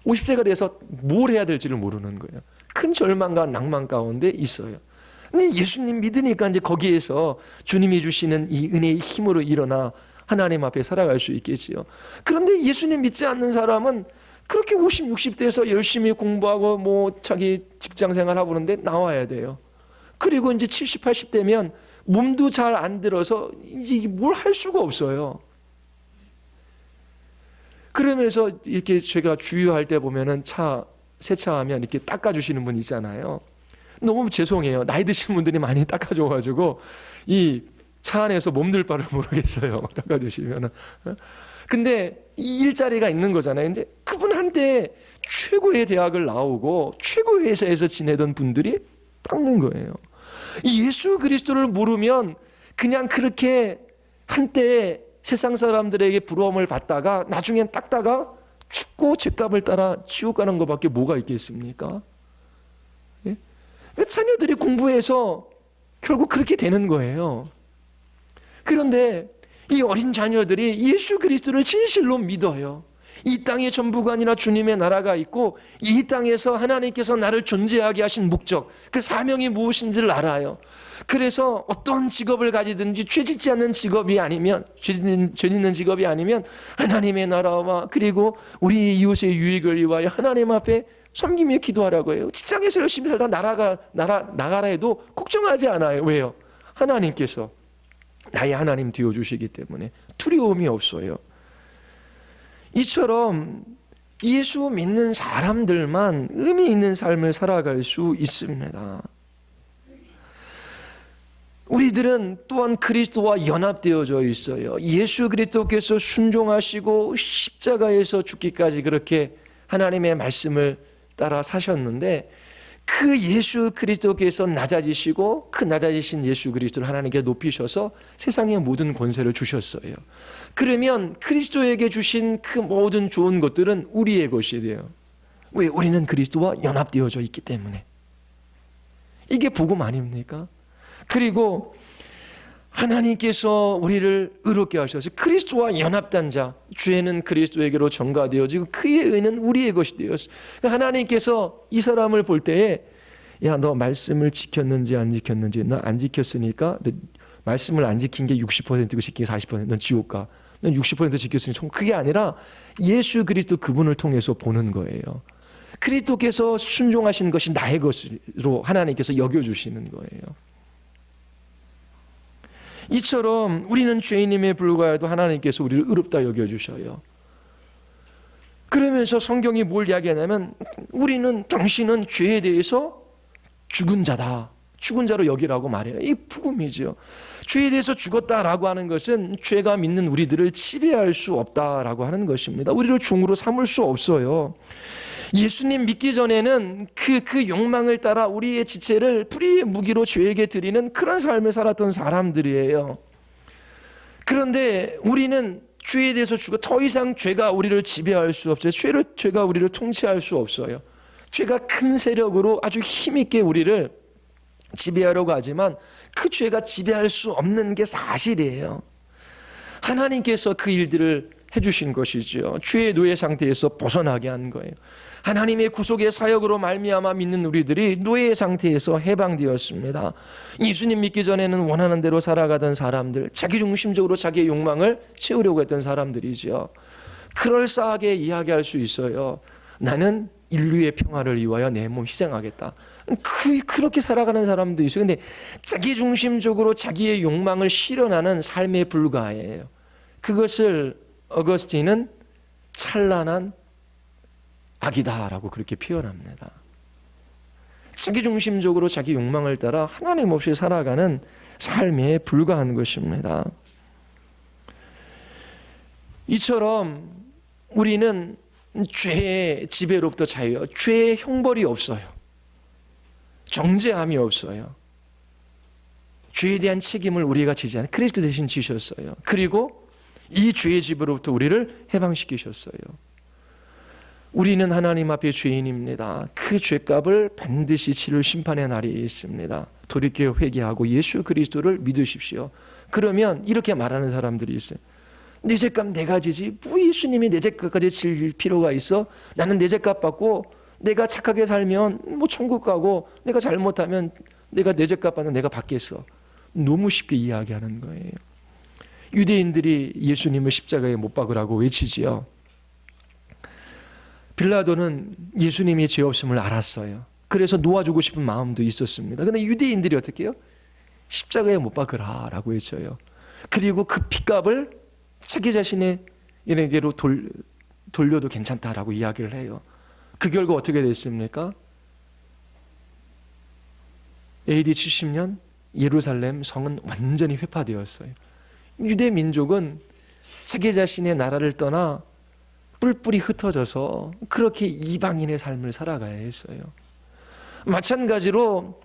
50세가 돼서 뭘 해야 될지를 모르는 거예요. 큰 절망과 낭만 가운데 있어요. 근데 예수님 믿으니까 이제 거기에서 주님이 주시는 이 은혜의 힘으로 일어나 하나님 앞에 살아갈 수 있겠지요. 그런데 예수님 믿지 않는 사람은 그렇게 50, 60대에서 열심히 공부하고 뭐 자기 직장 생활하고 그러는데 나와야 돼요. 그리고 이제 70, 80대면 몸도 잘 안 들어서 이제 뭘 할 수가 없어요. 그러면서 이렇게 제가 주유할 때 보면은 세차하면 이렇게 닦아주시는 분 있잖아요. 너무 죄송해요. 나이 드신 분들이 많이 닦아줘가지고 이 차 안에서 몸둘 바를 모르겠어요. 닦아주시면은. 근데 이 일자리가 있는 거잖아요. 근데 그분 한때 최고의 대학을 나오고 최고의 회사에서 지내던 분들이 닦는 거예요. 예수 그리스도를 모르면 그냥 그렇게 한때 세상 사람들에게 부러움을 받다가 나중엔 닦다가 죽고 죄값을 따라 지옥 가는 것밖에 뭐가 있겠습니까? 예? 자녀들이 공부해서 결국 그렇게 되는 거예요. 그런데 이 어린 자녀들이 예수 그리스도를 진실로 믿어요. 이 땅의 전부가 아니라 주님의 나라가 있고 이 땅에서 하나님께서 나를 존재하게 하신 목적, 그 사명이 무엇인지를 알아요. 그래서 어떤 직업을 가지든지 죄 짓지 않는 직업이 아니면, 죄 짓는 직업이 아니면 하나님의 나라와 그리고 우리 이웃의 유익을 위하여 하나님 앞에 섬기며 기도하라고 해요. 직장에서 열심히 살다 나가라 해도 걱정하지 않아요. 왜요? 하나님께서 나의 하나님 되어주시기 때문에 두려움이 없어요. 이처럼 예수 믿는 사람들만 의미 있는 삶을 살아갈 수 있습니다. 우리들은 또한 그리스도와 연합되어져 있어요. 예수 그리스도께서 순종하시고 십자가에서 죽기까지 그렇게 하나님의 말씀을 따라 사셨는데 그 예수 그리스도께서 낮아지시고 그 낮아지신 예수 그리스도를 하나님께 높이셔서 세상의 모든 권세를 주셨어요. 그러면 그리스도에게 주신 그 모든 좋은 것들은 우리의 것이 돼요. 왜? 우리는 그리스도와 연합되어져 있기 때문에. 이게 복음 아닙니까? 그리고 하나님께서 우리를 의롭게 하셔서 그리스도와 연합된 자, 죄는 그리스도에게로 전가되어지고 그의 의는 우리의 것이 되었어요. 하나님께서 이 사람을 볼 때에 야, 너 말씀을 지켰는지 안 지켰는지, 나 안 지켰으니까 너 말씀을 안 지킨 게 60%고 지킨 게 40%, 넌 지옥 가. 넌 60% 지켰으니 총 그게 아니라 예수 그리스도 그분을 통해서 보는 거예요. 그리스도께서 순종하신 것이 나의 것으로 하나님께서 여겨주시는 거예요. 이처럼 우리는 죄인임에 불구하고 하나님께서 우리를 의롭다 여겨주셔요. 그러면서 성경이 뭘 이야기하냐면 당신은 죄에 대해서 죽은 자다. 죽은 자로 여기라고 말해요. 이 복음이죠. 죄에 대해서 죽었다라고 하는 것은 죄가 믿는 우리들을 지배할 수 없다라고 하는 것입니다. 우리를 종으로 삼을 수 없어요. 예수님 믿기 전에는 그 욕망을 따라 우리의 지체를 불의의 무기로 죄에게 드리는 그런 삶을 살았던 사람들이에요. 그런데 우리는 죄에 대해서 죽어 더 이상 죄가 우리를 지배할 수 없어요. 죄가 우리를 통치할 수 없어요. 죄가 큰 세력으로 아주 힘있게 우리를 지배하려고 하지만 그 죄가 지배할 수 없는 게 사실이에요. 하나님께서 그 일들을 해주신 것이죠. 죄의 노예 상태에서 벗어나게 한 거예요. 하나님의 구속의 사역으로 말미암아 믿는 우리들이 노예 상태에서 해방되었습니다. 예수님 믿기 전에는 원하는 대로 살아가던 사람들, 자기중심적으로 자기의 욕망을 채우려고 했던 사람들이죠. 그럴싸하게 이야기할 수 있어요. 나는 인류의 평화를 위하여 내 몸 희생하겠다. 그렇게 살아가는 사람도 있어요. 근데 자기중심적으로 자기의 욕망을 실현하는 삶에 불과해요. 그것을 어거스틴은 찬란한 악이다라고 그렇게 표현합니다. 자기중심적으로 자기 욕망을 따라 하나님 없이 살아가는 삶에 불과한 것입니다. 이처럼 우리는 죄의 지배로부터 자유해요. 죄의 형벌이 없어요. 정죄함이 없어요. 죄에 대한 책임을 우리가 지지 않아요. 그리스도 대신 지셨어요. 그리고 이 죄의 지배로부터 우리를 해방시키셨어요. 우리는 하나님 앞에 죄인입니다. 그 죄값을 반드시 치를 심판의 날이 있습니다. 돌이켜 회개하고 예수 그리스도를 믿으십시오. 그러면 이렇게 말하는 사람들이 있어요. 내 죄값 내가 지지. 뭐 예수님이 내 죄값까지 질 필요가 있어? 나는 내 죄값 받고 내가 착하게 살면 뭐 천국 가고 내가 잘못하면 내가 내 죄값 받는 내가 받겠어. 너무 쉽게 이야기하는 거예요. 유대인들이 예수님을 십자가에 못 박으라고 외치지요. 빌라도는 예수님이 죄 없음을 알았어요. 그래서 놓아주고 싶은 마음도 있었습니다. 그런데 유대인들이 어떻게 해요? 십자가에 못 박으라라고 외쳐요. 그리고 그 핏값을 자기 자신에게로 돌려도 괜찮다라고 이야기를 해요. 그 결과 어떻게 됐습니까? AD 70년 예루살렘 성은 완전히 회파되었어요. 유대 민족은 자기 자신의 나라를 떠나 뿔뿔이 흩어져서 그렇게 이방인의 삶을 살아가야 했어요. 마찬가지로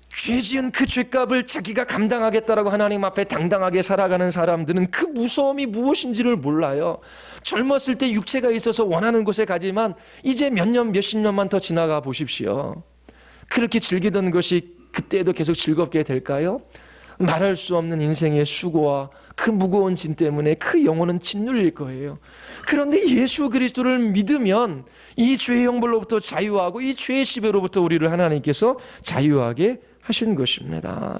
죄 지은 그 죄값을 자기가 감당하겠다라고 하나님 앞에 당당하게 살아가는 사람들은 그 무서움이 무엇인지를 몰라요. 젊었을 때 육체가 있어서 원하는 곳에 가지만 이제 몇 년, 몇십 년만 더 지나가 보십시오. 그렇게 즐기던 것이 그때도 계속 즐겁게 될까요? 말할 수 없는 인생의 수고와 그 무거운 짐 때문에 그 영혼은 짓눌릴 거예요. 그런데 예수 그리스도를 믿으면 이 죄의 형벌로부터 자유하고 이 죄의 지배로부터 우리를 하나님께서 자유하게 하신 것입니다.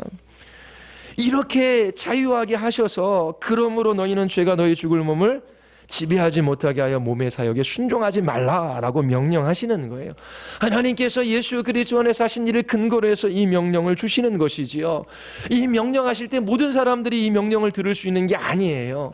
이렇게 자유하게 하셔서 그러므로 너희는 죄가 너희 죽을 몸을 지배하지 못하게 하여 몸의 사역에 순종하지 말라라고 명령하시는 거예요. 하나님께서 예수 그리스도 안에서 하신 일을 근거로 해서 이 명령을 주시는 것이지요. 이 명령하실 때 모든 사람들이 이 명령을 들을 수 있는 게 아니에요.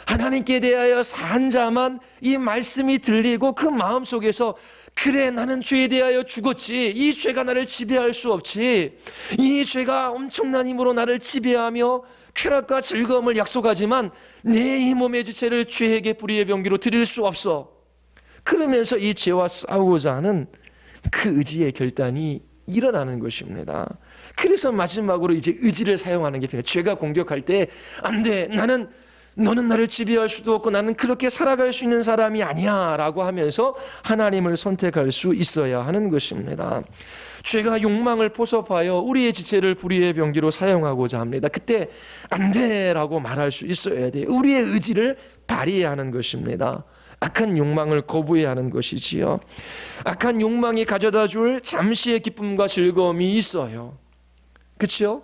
하나님께 대하여 산 자만 이 말씀이 들리고 그 마음속에서 그래 나는 죄에 대하여 죽었지. 이 죄가 나를 지배할 수 없지. 이 죄가 엄청난 힘으로 나를 지배하며 쾌락과 즐거움을 약속하지만 내 이 몸의 지체를 죄에게 불의의 병기로 드릴 수 없어. 그러면서 이 죄와 싸우고자 하는 그 의지의 결단이 일어나는 것입니다. 그래서 마지막으로 이제 의지를 사용하는 게 필요해요. 죄가 공격할 때 안 돼, 너는 나를 지배할 수도 없고 나는 그렇게 살아갈 수 있는 사람이 아니야 라고 하면서 하나님을 선택할 수 있어야 하는 것입니다. 죄가 욕망을 포섭하여 우리의 지체를 불의의 병기로 사용하고자 합니다. 그때 안 돼 라고 말할 수 있어야 돼요. 우리의 의지를 발휘해야 하는 것입니다. 악한 욕망을 거부해야 하는 것이지요. 악한 욕망이 가져다 줄 잠시의 기쁨과 즐거움이 있어요. 그렇죠?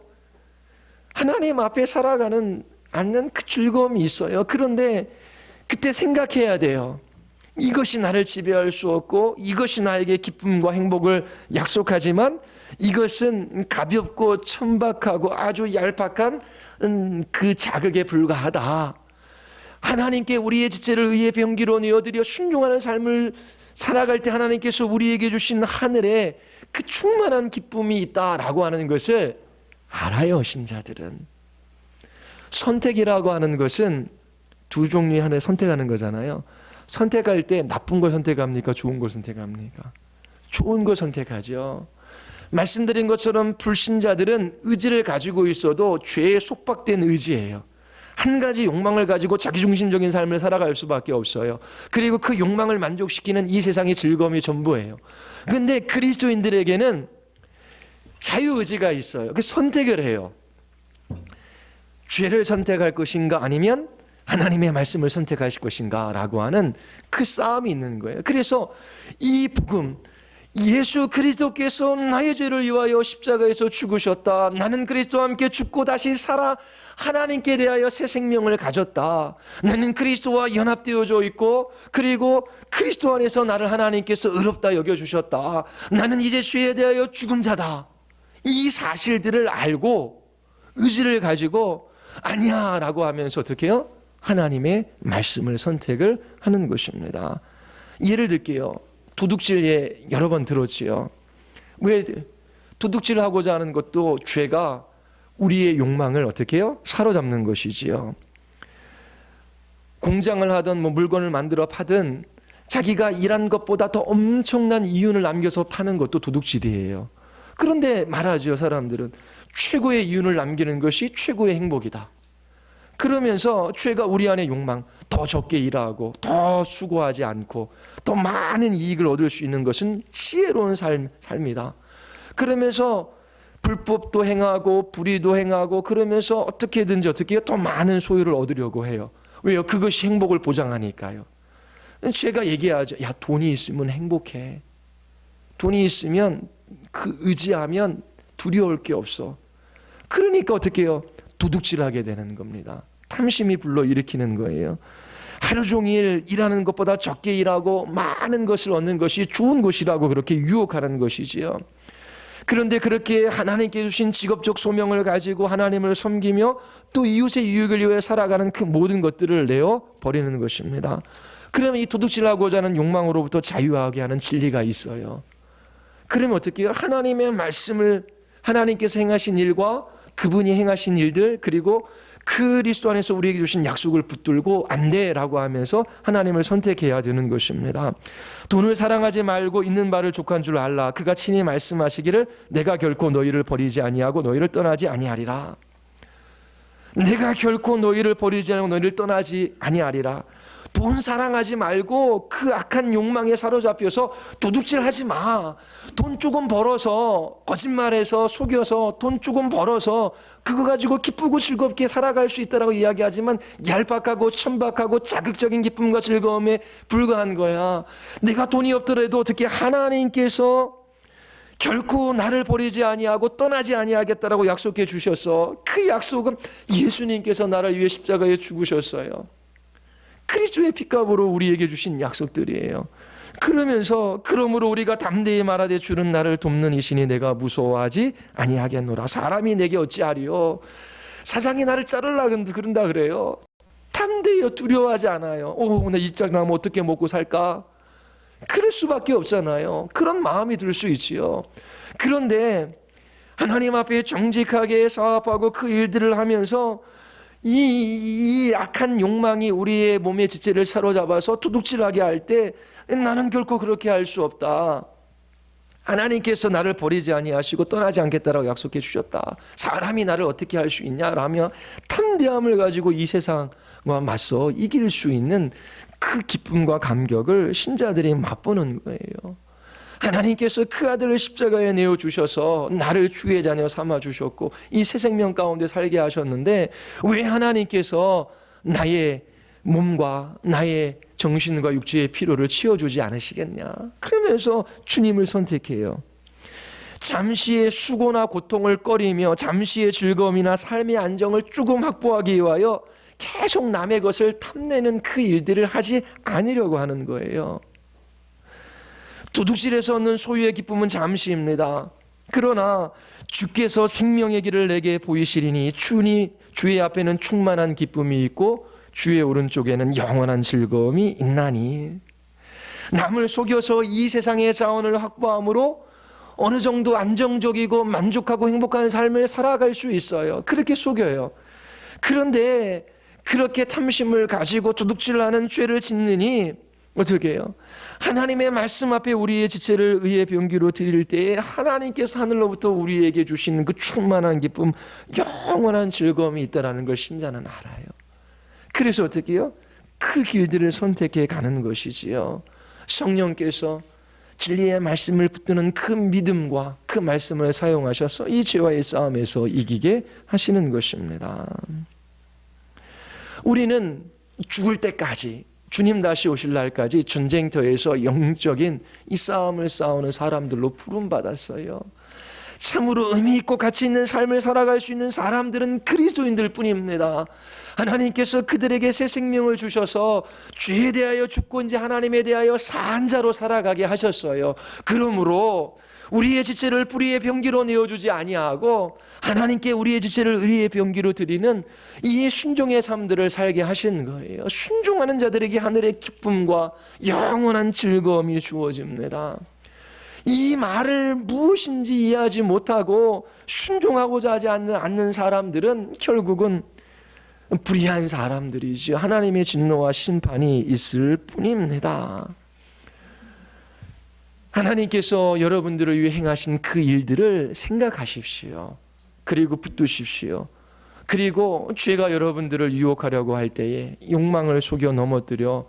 하나님 앞에 살아가는 않는 그 즐거움이 있어요. 그런데 그때 생각해야 돼요. 이것이 나를 지배할 수 없고 이것이 나에게 기쁨과 행복을 약속하지만 이것은 가볍고 천박하고 아주 얄팍한 그 자극에 불과하다. 하나님께 우리의 지체를 의의 병기로 내어드려 순종하는 삶을 살아갈 때 하나님께서 우리에게 주신 하늘에 그 충만한 기쁨이 있다라고 하는 것을 알아요. 신자들은. 선택이라고 하는 것은 두 종류의 하나를 선택하는 거잖아요. 선택할 때 나쁜 걸 선택합니까? 좋은 걸 선택합니까? 좋은 걸 선택하죠. 말씀드린 것처럼 불신자들은 의지를 가지고 있어도 죄에 속박된 의지예요. 한 가지 욕망을 가지고 자기중심적인 삶을 살아갈 수밖에 없어요. 그리고 그 욕망을 만족시키는 이 세상의 즐거움이 전부예요. 그런데 그리스도인들에게는 자유의지가 있어요. 그 선택을 해요. 죄를 선택할 것인가 아니면 하나님의 말씀을 선택하실 것인가 라고 하는 그 싸움이 있는 거예요. 그래서 이 복음, 예수 그리스도께서 나의 죄를 위하여 십자가에서 죽으셨다. 나는 그리스도와 함께 죽고 다시 살아 하나님께 대하여 새 생명을 가졌다. 나는 그리스도와 연합되어져 있고 그리고 그리스도 안에서 나를 하나님께서 의롭다 여겨주셨다. 나는 이제 죄에 대하여 죽은 자다. 이 사실들을 알고 의지를 가지고 아니야 라고 하면서 어떻게 해요? 하나님의 말씀을 선택을 하는 것입니다. 예를 들게요. 도둑질 여러 번 들었지요. 왜 도둑질하고자 하는 것도 죄가 우리의 욕망을 어떻게 해요? 사로잡는 것이지요. 공장을 하든 물건을 만들어 파든 자기가 일한 것보다 더 엄청난 이윤을 남겨서 파는 것도 도둑질이에요. 그런데 말하죠. 사람들은 최고의 이윤을 남기는 것이 최고의 행복이다. 그러면서 죄가 우리 안의 욕망, 더 적게 일하고 더 수고하지 않고 더 많은 이익을 얻을 수 있는 것은 지혜로운 삶이다. 그러면서 불법도 행하고 불의도 행하고 그러면서 어떻게든지 어떻게 해요? 더 많은 소유를 얻으려고 해요. 왜요? 그것이 행복을 보장하니까요. 죄가 얘기하죠. 야, 돈이 있으면 행복해. 돈이 있으면 그 의지하면 두려울 게 없어. 그러니까 어떻게 해요? 도둑질하게 되는 겁니다. 탐심이 불러일으키는 거예요. 하루 종일 일하는 것보다 적게 일하고 많은 것을 얻는 것이 좋은 것이라고 그렇게 유혹하는 것이지요. 그런데 그렇게 하나님께 주신 직업적 소명을 가지고 하나님을 섬기며 또 이웃의 유익을 위해 살아가는 그 모든 것들을 내어 버리는 것입니다. 그러면 이 도둑질하고자 하는 욕망으로부터 자유하게 하는 진리가 있어요. 그러면 어떻게 해요? 하나님의 말씀을 하나님께서 행하신 일과 그분이 행하신 일들 그리고 그리스도 안에서 우리에게 주신 약속을 붙들고 안 돼라고 하면서 하나님을 선택해야 되는 것입니다. 돈을 사랑하지 말고 있는 바를 족한 줄 알라. 그가 친히 말씀하시기를 내가 결코 너희를 버리지 아니하고 너희를 떠나지 아니하리라. 내가 결코 너희를 버리지 않고 너희를 떠나지 아니하리라. 돈 사랑하지 말고 그 악한 욕망에 사로잡혀서 도둑질하지 마. 돈 조금 벌어서 거짓말해서 속여서 돈 조금 벌어서 그거 가지고 기쁘고 즐겁게 살아갈 수 있다라고 이야기하지만 얄팍하고 천박하고 자극적인 기쁨과 즐거움에 불과한 거야. 내가 돈이 없더라도 어떻게 하나님께서 결코 나를 버리지 아니하고 떠나지 아니하겠다라고 약속해 주셔서 그 약속은 예수님께서 나를 위해 십자가에 죽으셨어요. 그리스도의 피값으로 우리에게 주신 약속들이에요. 그러므로 우리가 담대히 말하되 주는 나를 돕는 이신이 내가 무서워하지 아니하겠노라. 사람이 내게 어찌하리요. 사장이 나를 자르려고 그런다 그래요. 담대히 두려워하지 않아요. 나 이 짝 나면 어떻게 먹고 살까? 그럴 수밖에 없잖아요. 그런 마음이 들 수 있지요. 그런데 하나님 앞에 정직하게 사업하고 그 일들을 하면서 이 악한 욕망이 우리의 몸의 지체를 사로잡아서 도둑질하게 할 때 나는 결코 그렇게 할 수 없다. 하나님께서 나를 버리지 아니하시고 떠나지 않겠다라고 약속해 주셨다. 사람이 나를 어떻게 할 수 있냐라며 탐대함을 가지고 이 세상과 맞서 이길 수 있는 그 기쁨과 감격을 신자들이 맛보는 거예요. 하나님께서 그 아들을 십자가에 내어주셔서 나를 주의 자녀 삼아주셨고 이 새 생명 가운데 살게 하셨는데 왜 하나님께서 나의 몸과 나의 정신과 육체의 피로를 치워주지 않으시겠냐. 그러면서 주님을 선택해요. 잠시의 수고나 고통을 꺼리며 잠시의 즐거움이나 삶의 안정을 조금 확보하기 위하여 계속 남의 것을 탐내는 그 일들을 하지 않으려고 하는 거예요. 도둑질에서 얻는 소유의 기쁨은 잠시입니다. 그러나 주께서 생명의 길을 내게 보이시리니 주의 앞에는 충만한 기쁨이 있고 주의 오른쪽에는 영원한 즐거움이 있나니. 남을 속여서 이 세상의 자원을 확보함으로 어느 정도 안정적이고 만족하고 행복한 삶을 살아갈 수 있어요. 그렇게 속여요. 그런데 그렇게 탐심을 가지고 도둑질하는 죄를 짓느니 어떻게 해요? 하나님의 말씀 앞에 우리의 지체를 의의 병기로 드릴 때에 하나님께서 하늘로부터 우리에게 주신 그 충만한 기쁨, 영원한 즐거움이 있다는 걸 신자는 알아요. 그래서 어떻게 해요? 그 길들을 선택해 가는 것이지요. 성령께서 진리의 말씀을 붙드는 그 믿음과 그 말씀을 사용하셔서 이 죄와의 싸움에서 이기게 하시는 것입니다. 우리는 죽을 때까지, 주님 다시 오실 날까지 전쟁터에서 영적인 이 싸움을 싸우는 사람들로 부름받았어요. 참으로 의미 있고 가치 있는 삶을 살아갈 수 있는 사람들은 그리스도인들 뿐입니다. 하나님께서 그들에게 새 생명을 주셔서 죄에 대하여 죽고 이제 하나님에 대하여 산 자로 살아가게 하셨어요. 그러므로 우리의 지체를 불의의 병기로 내어주지 아니하고 하나님께 우리의 지체를 의의 병기로 드리는 이 순종의 삶들을 살게 하신 거예요. 순종하는 자들에게 하늘의 기쁨과 영원한 즐거움이 주어집니다. 이 말을 무엇인지 이해하지 못하고 순종하고자 하지 않는 사람들은 결국은 불의한 사람들이지 하나님의 진노와 심판이 있을 뿐입니다. 하나님께서 여러분들을 위해 행하신 그 일들을 생각하십시오. 그리고 붙드십시오. 그리고 죄가 여러분들을 유혹하려고 할 때에 욕망을 속여 넘어뜨려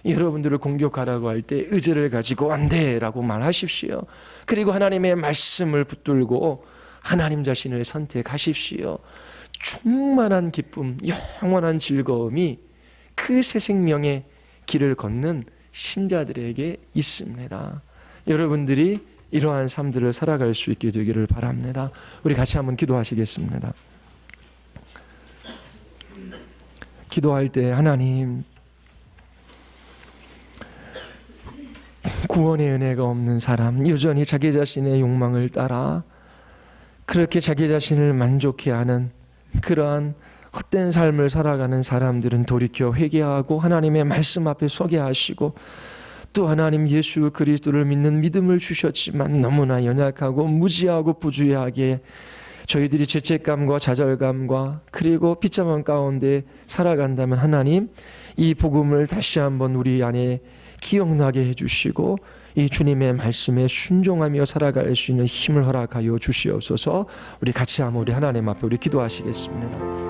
여러분들을 공격하라고 할 때 의지를 가지고 안 돼라고 말하십시오. 그리고 하나님의 말씀을 붙들고 하나님 자신을 선택하십시오. 충만한 기쁨, 영원한 즐거움이 그 새 생명의 길을 걷는 신자들에게 있습니다. 여러분들이 이러한 삶들을 살아갈 수 있게 되기를 바랍니다. 우리 같이 한번 기도하시겠습니다. 기도할 때 하나님, 구원의 은혜가 없는 사람, 여전히 자기 자신의 욕망을 따라 그렇게 자기 자신을 만족해 하는 그러한 헛된 삶을 살아가는 사람들은 돌이켜 회개하고 하나님의 말씀 앞에 서게 하시고 또 하나님 예수 그리스도를 믿는 믿음을 주셨지만 너무나 연약하고 무지하고 부주의하게 저희들이 죄책감과 좌절감과 그리고 비참한 가운데 살아간다면 하나님 이 복음을 다시 한번 우리 안에 기억나게 해주시고 이 주님의 말씀에 순종하며 살아갈 수 있는 힘을 허락하여 주시옵소서. 우리 같이 한번 우리 하나님 앞에 우리 기도하시겠습니다.